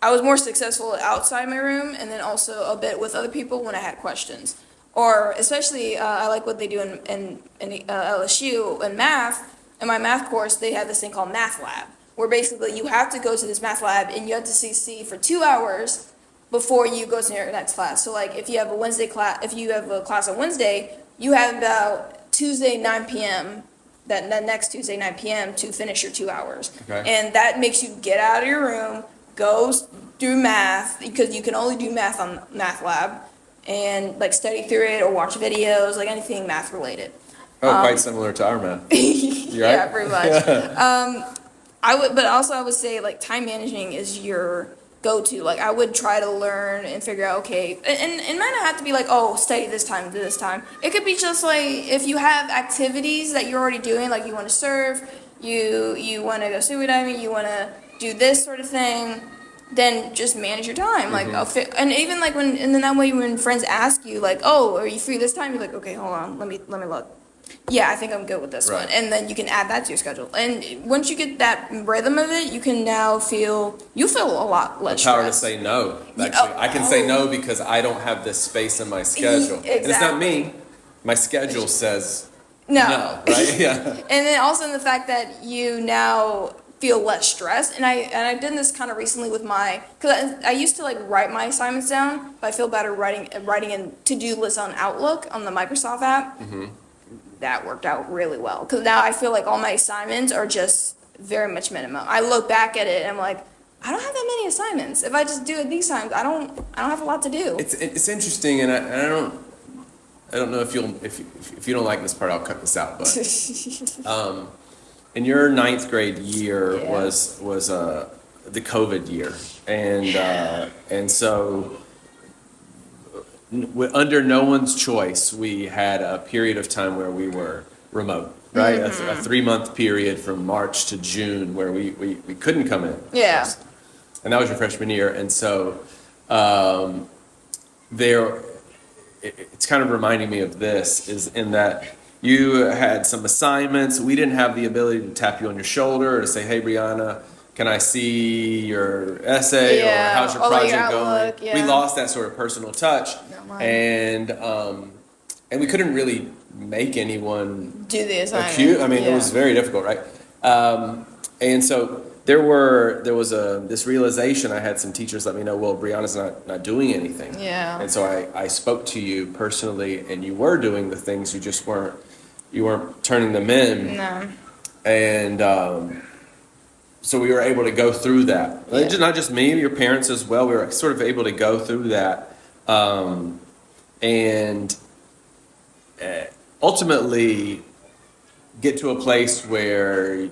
I was more successful outside my room, and then also a bit with other people when I had questions. Or especially, I like what they do in LSU in math. In my math course, they have this thing called Math Lab, where basically you have to go to this math lab and you have to CC for 2 hours before you go to your next class. So like if you have a class on Wednesday, you have about Tuesday 9 p.m. that next Tuesday 9 p.m. to finish your 2 hours. Okay. And that makes you get out of your room, go do math, because you can only do math on Math Lab, and like study through it or watch videos, like anything math related. Quite similar to our math. You right? Yeah, pretty much. I would say like time managing is your go-to. Like I would try to learn and figure out, okay, and it might not have to be like, oh, study this time to this time. It could be just like if you have activities that you're already doing, like you want to surf, you want to go scuba diving, you want to do this sort of thing, then just manage your time. Like, and even like and then that way when friends ask you like, oh, are you free this time? You're like, okay, hold on, let me look. Yeah, I think I'm good with this one. And then you can add that to your schedule. And once you get that rhythm of it, you can now feel a lot less the power stress. to say no. Actually, I can say no because I don't have this space in my schedule. Exactly. And it's not me. My schedule says no. right? Yeah. And then also in the fact that you now feel less stressed. And I did this kind of recently with because I used to like write my assignments down, but I feel better writing in to-do lists on Outlook on the Microsoft app. That worked out really well because now I feel like all my assignments are just very much minimum. I look back at it and I'm like, I don't have that many assignments. If I just do it these times, I don't have a lot to do. It's interesting, and I don't know if you don't like this part, I'll cut this out. But in your ninth grade year was the COVID year, and so under no one's choice, we had a period of time where we were remote. Right, a 3-month period from March to June where we couldn't come in. Yeah. And that was your freshman year, and so it's kind of reminding me of this, is in that you had some assignments. We didn't have the ability to tap you on your shoulder or to say, hey, Briana, can I see your essay or how's your project going? Yeah. We lost that sort of personal touch, and we couldn't really make anyone do the assignment. I mean, it was very difficult, right? And so there was this realization. I had some teachers let me know, well, Briana's not doing anything. Yeah. And so I spoke to you personally, and you were doing the things, you weren't turning them in. No. And so we were able to go through that. Yeah. Not just me, your parents as well. We were sort of able to go through that, and ultimately get to a place where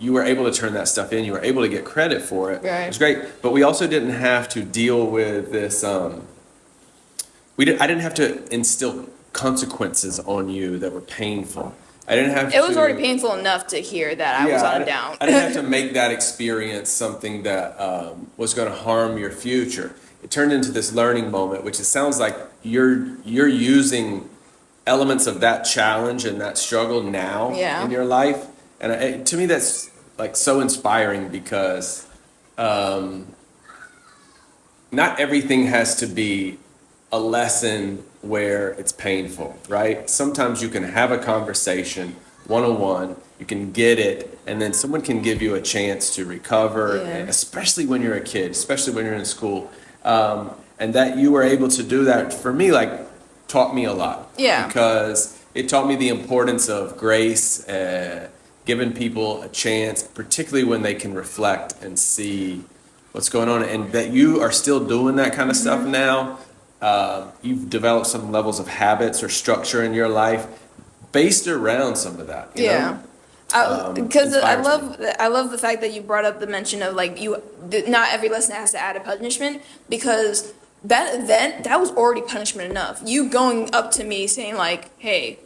you were able to turn that stuff in. You were able to get credit for it. Right. It was great. But we also didn't have to deal with this. I didn't have to instill consequences on you that were painful. I didn't have to. It was already painful enough to hear that I was on a down. I didn't have to make that experience something that was going to harm your future. It turned into this learning moment, which it sounds like you're using elements of that challenge and that struggle now in your life. And to me, that's like so inspiring because not everything has to be a lesson where it's painful, right? Sometimes you can have a conversation one-on-one, you can get it, and then someone can give you a chance to recover, especially when you're a kid, especially when you're in school. And that you were able to do that, for me, like, taught me a lot. Yeah. Because it taught me the importance of grace, giving people a chance, particularly when they can reflect and see what's going on, and that you are still doing that kind of stuff now. You've developed some levels of habits or structure in your life based around some of that. You know? Because I love the fact that you brought up the mention of like not every lesson has to add a punishment, because that event, that was already punishment enough. You going up to me saying like, hey,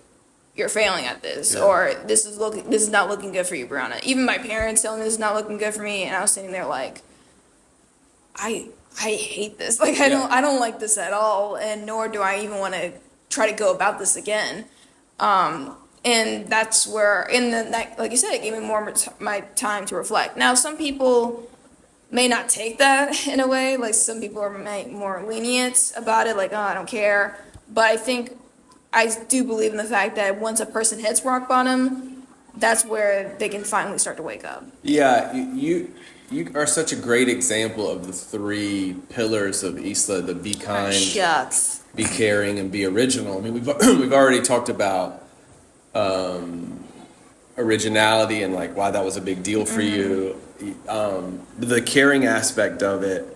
you're failing at this, or this is not looking good for you, Briana. Even my parents telling me this is not looking good for me, and I was sitting there like, I hate this. Like I don't like this at all, and nor do I even want to try to go about this again. And that's where, like you said, it gave me more my time to reflect. Now, some people may not take that in a way. Like some people are more lenient about it, like, oh, I don't care. But I do believe in the fact that once a person hits rock bottom, that's where they can finally start to wake up. Yeah, you are such a great example of the 3 pillars of ISLA: the be kind, be caring, and be original. I mean, we've already talked about originality and like why that was a big deal for you. The caring aspect of it,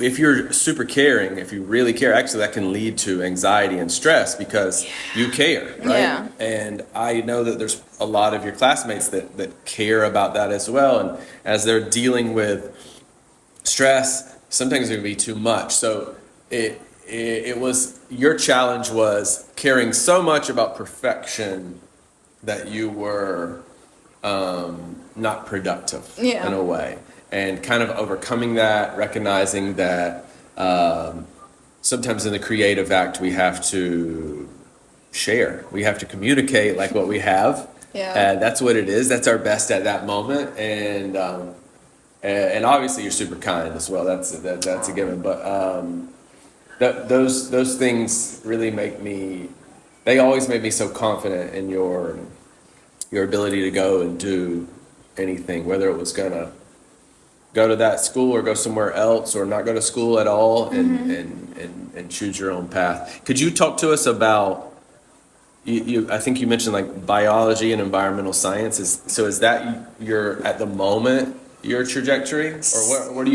if you're super caring, if you really care, actually that can lead to anxiety and stress because you care, right? Yeah. And I know that there's a lot of your classmates that care about that as well, and as they're dealing with stress, sometimes it can be too much. So it was, your challenge was caring so much about perfection that you were not productive in a way, and kind of overcoming that, recognizing that sometimes in the creative act we have to share, we have to communicate like what we have. That's what it is. That's our best at that moment, and obviously you're super kind as well. That's a given. But those things really they always made me so confident in your your ability to go and do anything, whether it was gonna go to that school or go somewhere else or not go to school at all and choose your own path. Could you talk to us about, I think you mentioned like biology and environmental sciences. So is that your, at the moment, your trajectory? Or what do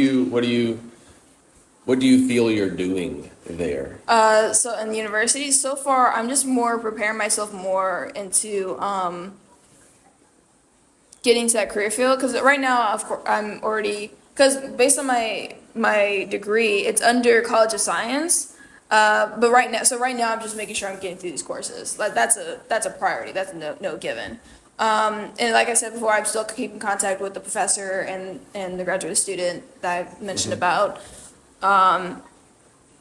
you feel you're doing there? So in the university, so far, I'm just more preparing myself more into getting to that career field. Because right now, of course, I'm already, because based on my degree, it's under College of Science. But right now, I'm just making sure I'm getting through these courses. Like that's a priority. That's no given. And like I said before, I'm still keeping contact with the professor and the graduate student that I mentioned about.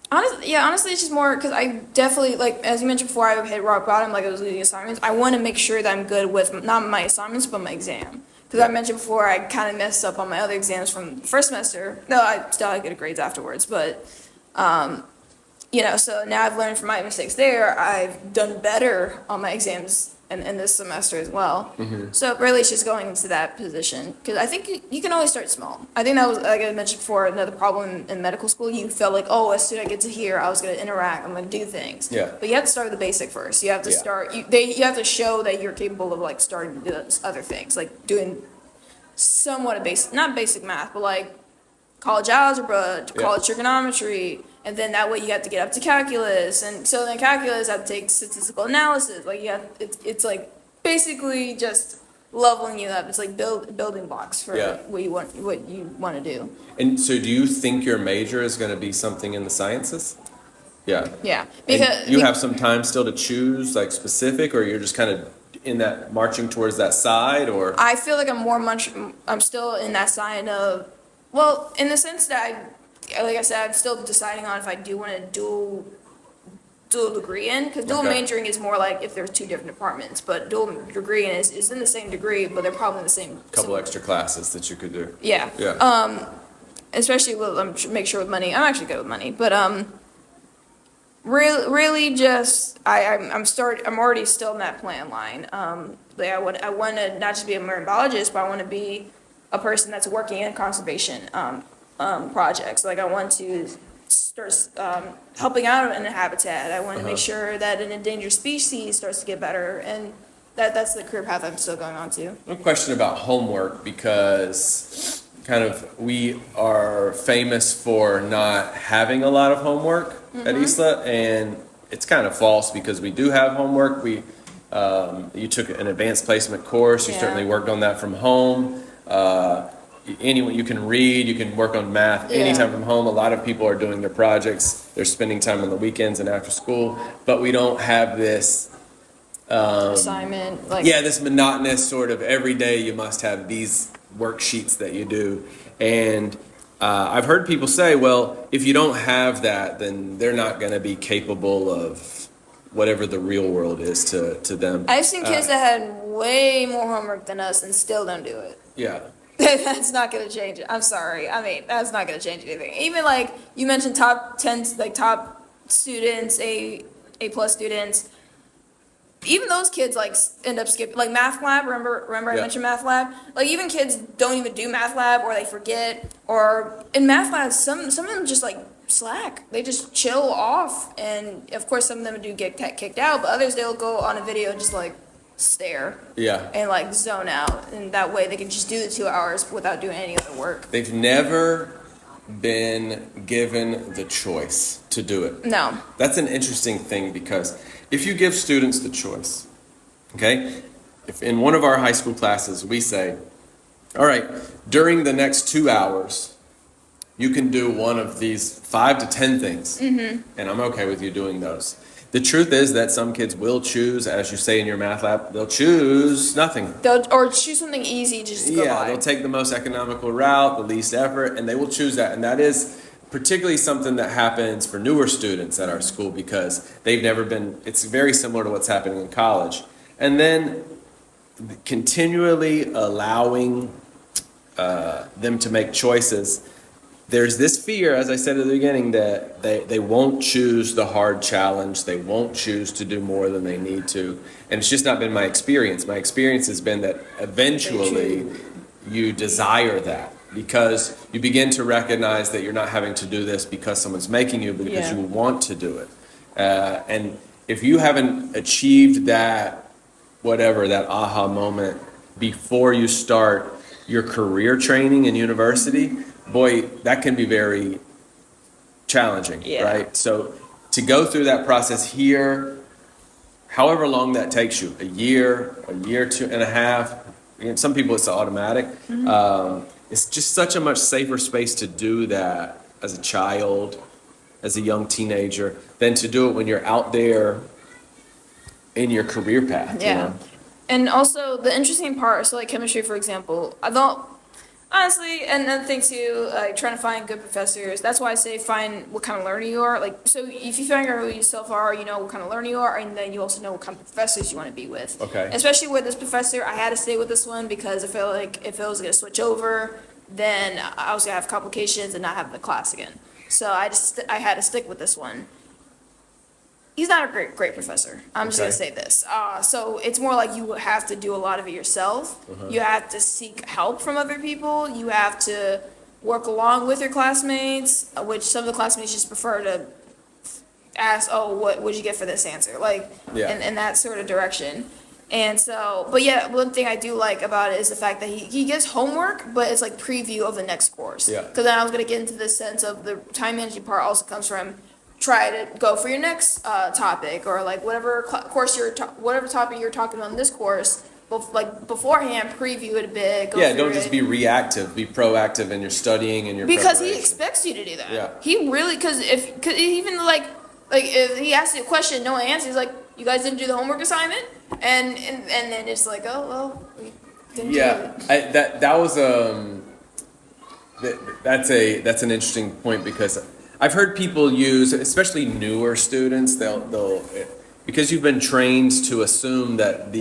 Honestly, it's just more because I definitely, like, as you mentioned before, I hit rock bottom, like I was losing assignments. I want to make sure that I'm good with not my assignments, but my exam. Because I mentioned before, I kind of messed up on my other exams from the first semester. No, I still had good grades afterwards, but, so now I've learned from my mistakes there. I've done better on my exams in this semester as well. So really it's just going into that position because I think you can always start small. I think that was, like I mentioned before, another problem in medical school. You felt like, oh, as soon as I get to here, I was going to interact, I'm going to do things. Yeah. But you have to start with the basic first. You have to start, you have to show that you're capable of like starting to do other things, like doing somewhat of basic, not basic math, but like college algebra, college trigonometry, and then that way you have to get up to calculus, and so then calculus have to take statistical analysis. Like it's like basically just leveling you up. It's like building blocks for what you want to do. And so, do you think your major is going to be something in the sciences? Yeah. Yeah, because you have some time still to choose, like specific, or you're just kind of in that marching towards that side, or I feel like I'm still in that side of, well, in the sense that like I said, I'm still deciding on if I do want to dual degree in, because dual majoring is more like if there's two different departments, but dual degree in is in the same degree, but they're probably in the same. Couple extra classes that you could do. Yeah. Yeah. Especially with make sure with money. I'm actually good with money, but really just I'm already still in that plan line. Like I want to not just be a marine biologist, but I want to be a person that's working in conservation projects. Like I want to start helping out in a habitat. I want to make sure that an endangered species starts to get better, and that's the career path I'm still going on to. A question about homework, because kind of we are famous for not having a lot of homework at ISLA, and it's kind of false because we do have homework. You took an advanced placement course. You certainly worked on that from home. Anyone, you can read, you can work on math anytime from home. A lot of people are doing their projects. They're spending time on the weekends and after school, but we don't have this assignment. This monotonous sort of every day you must have these worksheets that you do. And I've heard people say, well, if you don't have that, then they're not going to be capable of whatever the real world is to them. I've seen kids that had way more homework than us and still don't do it. Yeah. That's not going to change it. I'm sorry. I mean, that's not going to change anything. Even like you mentioned top 10, like top students, A+ students, even those kids like end up skipping, like math lab. Remember I mentioned math lab? Like even kids don't even do math lab, or they forget, or in math lab, some of them just like slack. They just chill off, and of course some of them do get kicked out, but others, they'll go on a video and just like stare and like zone out, and that way they can just do the 2 hours without doing any other work. They've never been given the choice to do it. No. That's an interesting thing, because if you give students the choice, okay, if in one of our high school classes we say, all right, during the next 2 hours you can do one of these 5 to 10 things, and I'm okay with you doing those. The truth is that some kids will choose, as you say in your math lab, they'll choose nothing. Or choose something easy just to go by. They'll take the most economical route, the least effort, and they will choose that. And that is particularly something that happens for newer students at our school, because they've never been, it's very similar to what's happening in college. And then continually allowing them to make choices there's this fear, as I said at the beginning, that they won't choose the hard challenge. They won't choose to do more than they need to. And it's just not been my experience. My experience has been that eventually you desire that because you begin to recognize that you're not having to do this because someone's making you, but because you want to do it. And if you haven't achieved that, whatever, that aha moment before you start your career training in university, boy, that can be very challenging, right? So to go through that process here, however long that takes you, a year, 2.5, some people it's automatic. It's just such a much safer space to do that as a child, as a young teenager, than to do it when you're out there in your career path. Yeah. You know? And also the interesting part, so like chemistry, for example, I don't, honestly, and another thing too, like trying to find good professors, that's why I say find what kind of learner you are. Like, so if you figure out who yourself are, you know what kind of learner you are, and then you also know what kind of professors you want to be with. Okay. Especially with this professor, I had to stay with this one because I felt like if it was going to switch over, then I was going to have complications and not have the class again. So I had to stick with this one. He's not a great professor. I'm just Okay. gonna say this. So it's more like you have to do a lot of it yourself. You have to seek help from other people. You have to work along with your classmates, which some of the classmates just prefer to ask, "Oh, what would you get for this answer?" Like, Yeah. in that sort of direction. And so, but yeah, one thing I do like about it is the fact that he gives homework, but it's like preview of the next course. Yeah. Because then I was gonna get into this sense of the time management part also comes from try to go for your next topic or like whatever course whatever topic you're talking about in this course, like beforehand, preview it a bit. Go Yeah, through don't just it. be reactive. Be proactive in your studying and your Because he preparation. expects you to do that. Yeah. He really, cause even like if he asks you a question, no one answers. He's like, you guys didn't do the homework assignment, and then it's like, oh well, we didn't do it. That was that's an interesting point because I've heard people use, especially newer students, they'll because you've been trained to assume that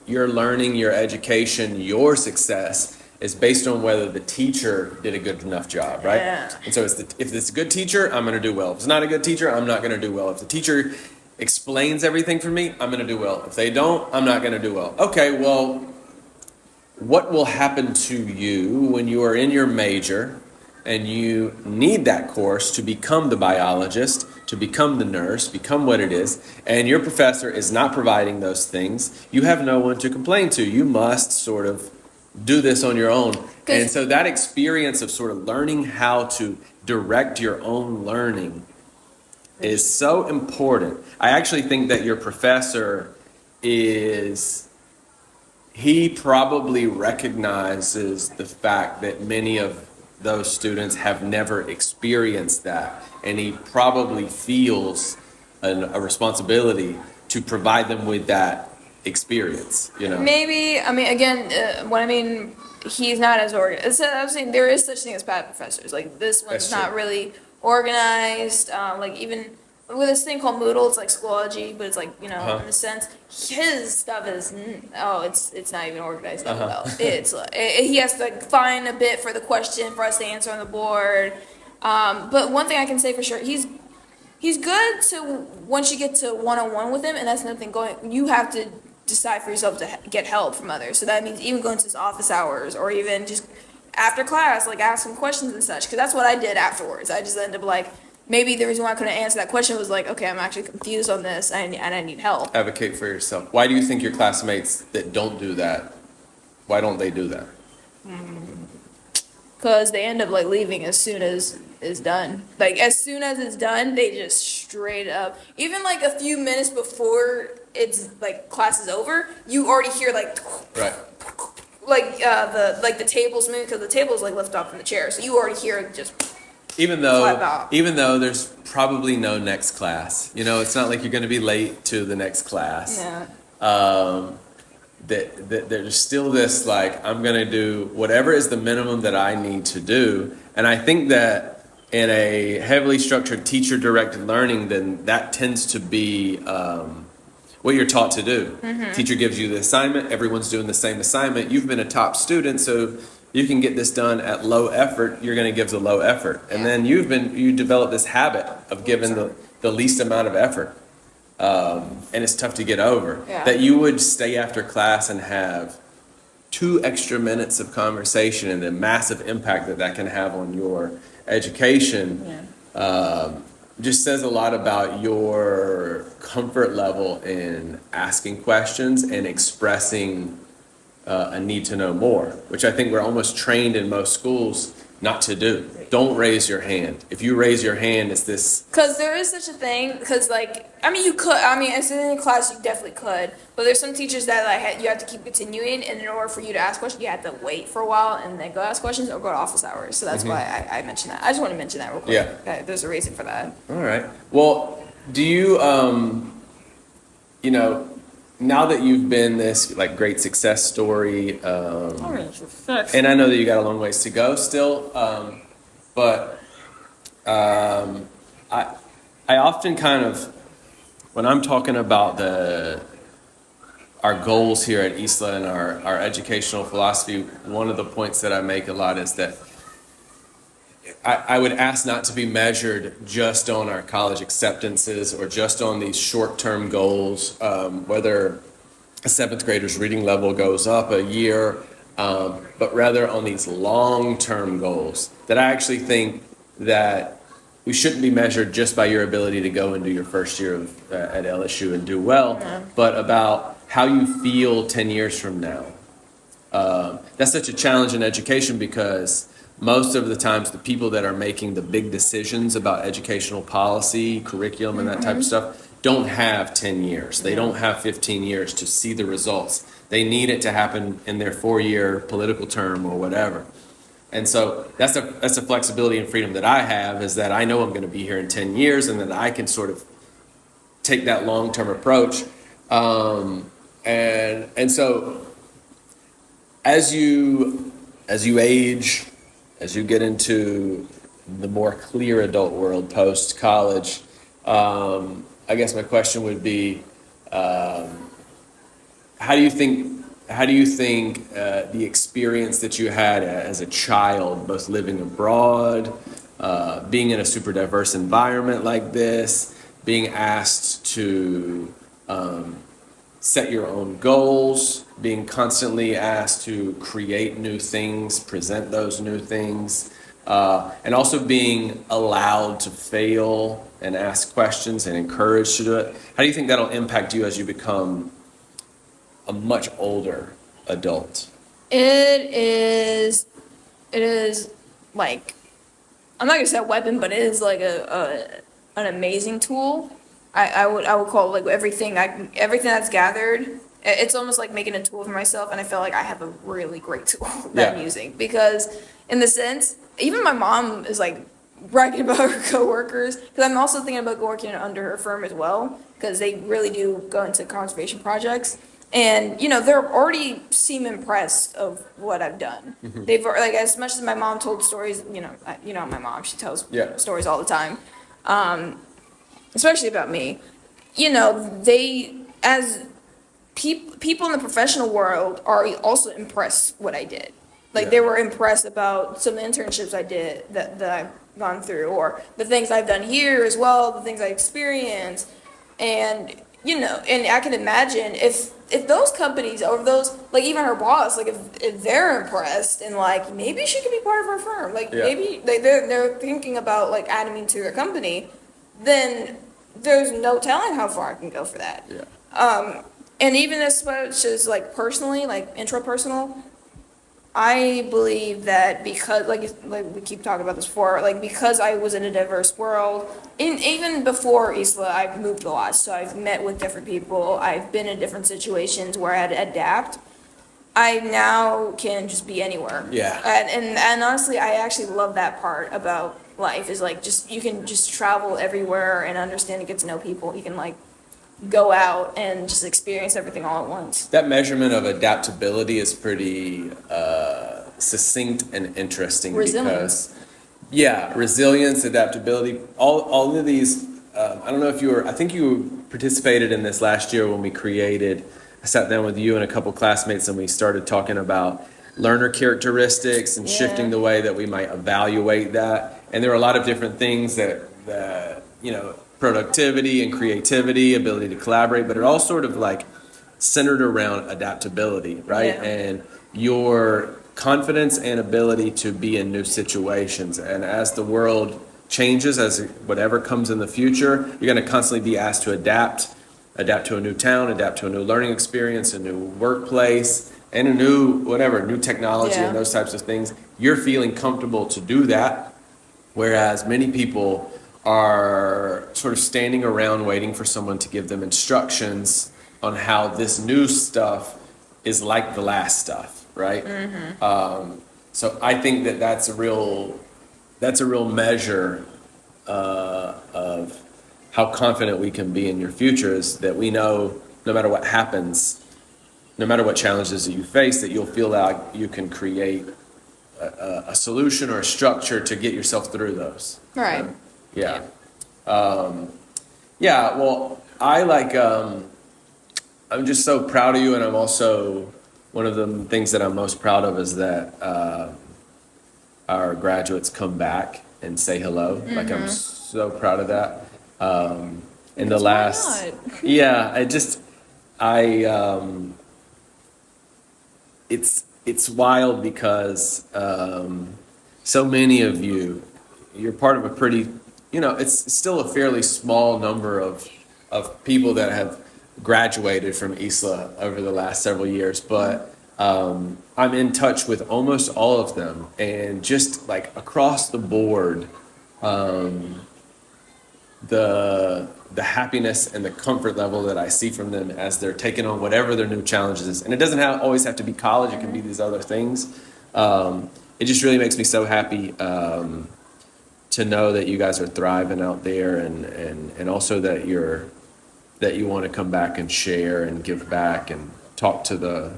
your learning, your education, your success is based on whether the teacher did a good enough job, right? Yeah. And so if it's a good teacher, I'm going to do well. If it's not a good teacher, I'm not going to do well. If the teacher explains everything for me, I'm going to do well. If they don't, I'm not going to do well. Okay, well, what will happen to you when you are in your major and you need that course to become the biologist, to become the nurse, become what it is, and your professor is not providing those things? You have no one to complain to. You must sort of do this on your own. And so that experience of sort of learning how to direct your own learning is so important. I actually think that your professor he probably recognizes the fact that many of those students have never experienced that, and he probably feels a responsibility to provide them with that experience, you know? Maybe, I mean, again, what I mean, he's not as organized. I was saying there is such thing as bad professors. Like, this one's That's true. not really organized. Like, even with this thing called Moodle, it's like Schoology, but it's like, in a sense, his stuff is, it's not even organized that well. It's like, he has to like, find a bit for the question for us to answer on the board. But one thing I can say for sure, he's good to, once you get to one-on-one with him, and that's another thing you have to decide for yourself to get help from others. So that means even going to his office hours or even just after class, like ask him questions and such. Because that's what I did afterwards. I just ended up like, maybe the reason why I couldn't answer that question was like, okay, I'm actually confused on this and I need help. Advocate for yourself. Why do you think your classmates that don't do that, why don't they do that? Because they end up like leaving as soon as it's done. Like as soon as it's done, they just straight up, even like a few minutes before it's like class is over, you already hear like, Right. like the tables move because the tables like lift off from the chair, so you already hear it just. Even though there's probably no next class, it's not like you're going to be late to the next class. Yeah. That there's still this like, I'm going to do whatever is the minimum that I need to do. And I think that in a heavily structured teacher-directed learning, then that tends to be what you're taught to do. Teacher gives you the assignment, everyone's doing the same assignment. You've been a top student, so you can get this done at low effort, you're going to give the low effort. And then you develop this habit of giving the least amount of effort. And it's tough to get over. Yeah. That you would stay after class and have 2 extra minutes of conversation and the massive impact that that can have on your education just says a lot about your comfort level in asking questions and expressing a need to know more, which I think we're almost trained in most schools not to do. Don't raise your hand. If you raise your hand, it's this. Because there is such a thing, because, like, I mean, you could, I mean, as in class, you definitely could, but there's some teachers that, like, you have to keep continuing, and in order for you to ask questions, you have to wait for a while and then go ask questions or go to office hours. So that's why I mentioned that. I just want to mention that real quick. Yeah. There's a reason for that. All right. Well, do you, you know, now that you've been this like great success story, and I know that you got a long ways to go still, but I often kind of, when I'm talking about our goals here at ISLA and our educational philosophy, one of the points that I make a lot is that I would ask not to be measured just on our college acceptances or just on these short-term goals, whether a 7th grader's reading level goes up a year, but rather on these long-term goals that I actually think that we shouldn't be measured just by your ability to go into your first year at LSU and do well, but about how you feel 10 years from now. That's such a challenge in education because most of the times the people that are making the big decisions about educational policy, curriculum, and that type of stuff don't have 10 years. They don't have 15 years to see the results. They need it to happen in their 4-year political term or whatever. And so that's a flexibility and freedom that I have, is that I know I'm going to be here in 10 years and that I can sort of take that long-term approach. And so as you age, as you get into the more clear adult world post-college, I guess my question would be, how do you think the experience that you had as a child, both living abroad, being in a super diverse environment like this, being asked to set your own goals, being constantly asked to create new things, present those new things, and also being allowed to fail and ask questions and encouraged to do it. How do you think that'll impact you as you become a much older adult? It is like, I'm not gonna say a weapon, but it is like an amazing tool. I would call it like everything that's gathered. It's almost like making a tool for myself, and I feel like I have a really great tool that I'm using, because in the sense, even my mom is like bragging about her coworkers, because I'm also thinking about working under her firm as well, because they really do go into conservation projects. And, you know, they're already seem impressed of what I've done. They've, like, as much as my mom told stories, you know, my mom, she tells stories all the time, especially about me. You know, they, as people in the professional world are also impressed what I did. Like, they were impressed about some of the internships I did that I've gone through, or the things I've done here as well, the things I experienced. And, you know, and I can imagine if those companies, or those, like even her boss, like if they're impressed and like maybe she could be part of our firm, like maybe they're thinking about like adding me to their company, then there's no telling how far I can go for that. And even as much as like personally, like intrapersonal, I believe that because, like we keep talking about this before, like because I was in a diverse world, even before ISLA, I've moved a lot. So I've met with different people. I've been in different situations where I had to adapt. I now can just be anywhere. And honestly, I actually love that part about life, is like you can just travel everywhere and understand and get to know people. You can like go out and just experience everything all at once. That measurement of adaptability is pretty succinct and interesting. Resilience. Because, resilience, adaptability, all of these, I don't know if I think you participated in this last year when I sat down with you and a couple classmates and we started talking about learner characteristics and shifting Yeah. the way that we might evaluate that. And there are a lot of different things that productivity and creativity, ability to collaborate, but it all sort of like centered around adaptability, right? Yeah. And your confidence and ability to be in new situations. And as the world changes, as whatever comes in the future, you're going to constantly be asked to adapt to a new town, adapt to a new learning experience, a new workplace, and a new technology Yeah. and those types of things. You're feeling comfortable to do that, whereas many people are sort of standing around waiting for someone to give them instructions on how this new stuff is like the last stuff, right? So I think that that's a real measure of how confident we can be in your future, is that we know no matter what happens, no matter what challenges that you face, that you'll feel like you can create a solution or a structure to get yourself through those. Right. Yeah. Yeah, well, I'm just so proud of you, and I'm also, one of the things that I'm most proud of is that our graduates come back and say hello. Like, I'm so proud of that. In the last, yeah, it's wild because so many of you're part of a pretty, it's still a fairly small number of people that have graduated from ISLA over the last several years, but I'm in touch with almost all of them, and just like across the board, the happiness and the comfort level that I see from them as they're taking on whatever their new challenges is. And it doesn't always have to be college, it can be these other things. It just really makes me so happy to know that you guys are thriving out there, and also that you want to come back and share and give back and talk to the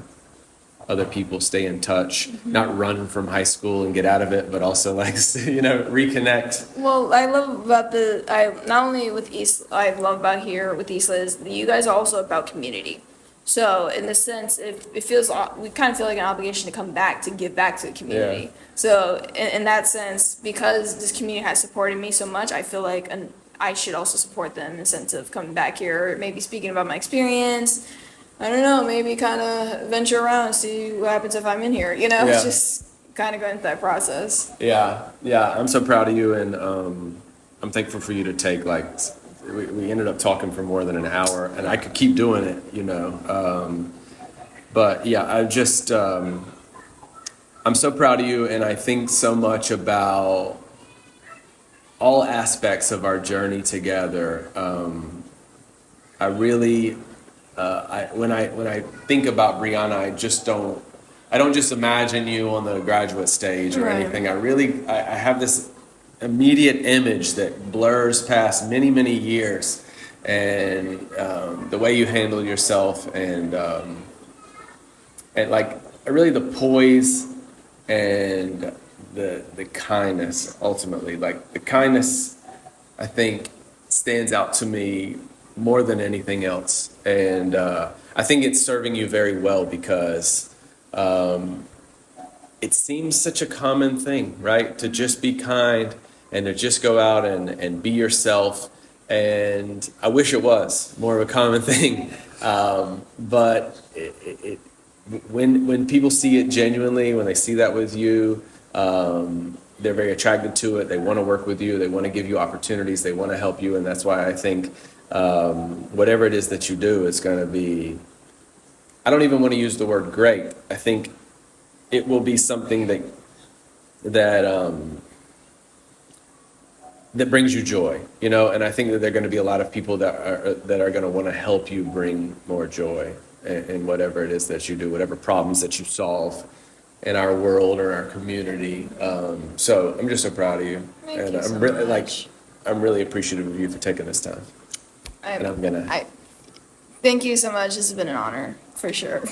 other people, stay in touch, not run from high school and get out of it, but also like, reconnect. Well, I love about not only with ISLA, I love about here with ISLA is that you guys are also about community. So in the sense, it feels, we kind of feel like an obligation to come back, to give back to the community. Yeah. So in that sense, because this community has supported me so much, I feel like I should also support them in the sense of coming back here, maybe speaking about my experience. I don't know, maybe kind of venture around and see what happens if I'm in here, Yeah. just kind of going through that process. Yeah, I'm so proud of you, and I'm thankful for you to take, like, we ended up talking for more than an hour, and I could keep doing it, but yeah, I'm so proud of you, and I think so much about all aspects of our journey together. I really, when I think about Briana, I don't just imagine you on the graduate stage or Right. anything. I have this immediate image that blurs past many, many years, and the way you handle yourself, and like really the poise and the kindness, ultimately. Like, the kindness, I think, stands out to me more than anything else, and I think it's serving you very well, because it seems such a common thing, right? To just be kind and to just go out and be yourself. And I wish it was more of a common thing. But when people see it genuinely, when they see that with you, they're very attracted to it. They want to work with you. They want to give you opportunities. They want to help you. And that's why I think whatever it is that you do is going to be, I don't even want to use the word great. I think it will be something that brings you joy, and I think that there are going to be a lot of people that are going to want to help you bring more joy in whatever it is that you do, whatever problems that you solve in our world or our community. So I'm just so proud of you. Thank And you I'm so really much. I'm really appreciative of you for taking this time. And I'm gonna Thank you so much. This has been an honor, for sure.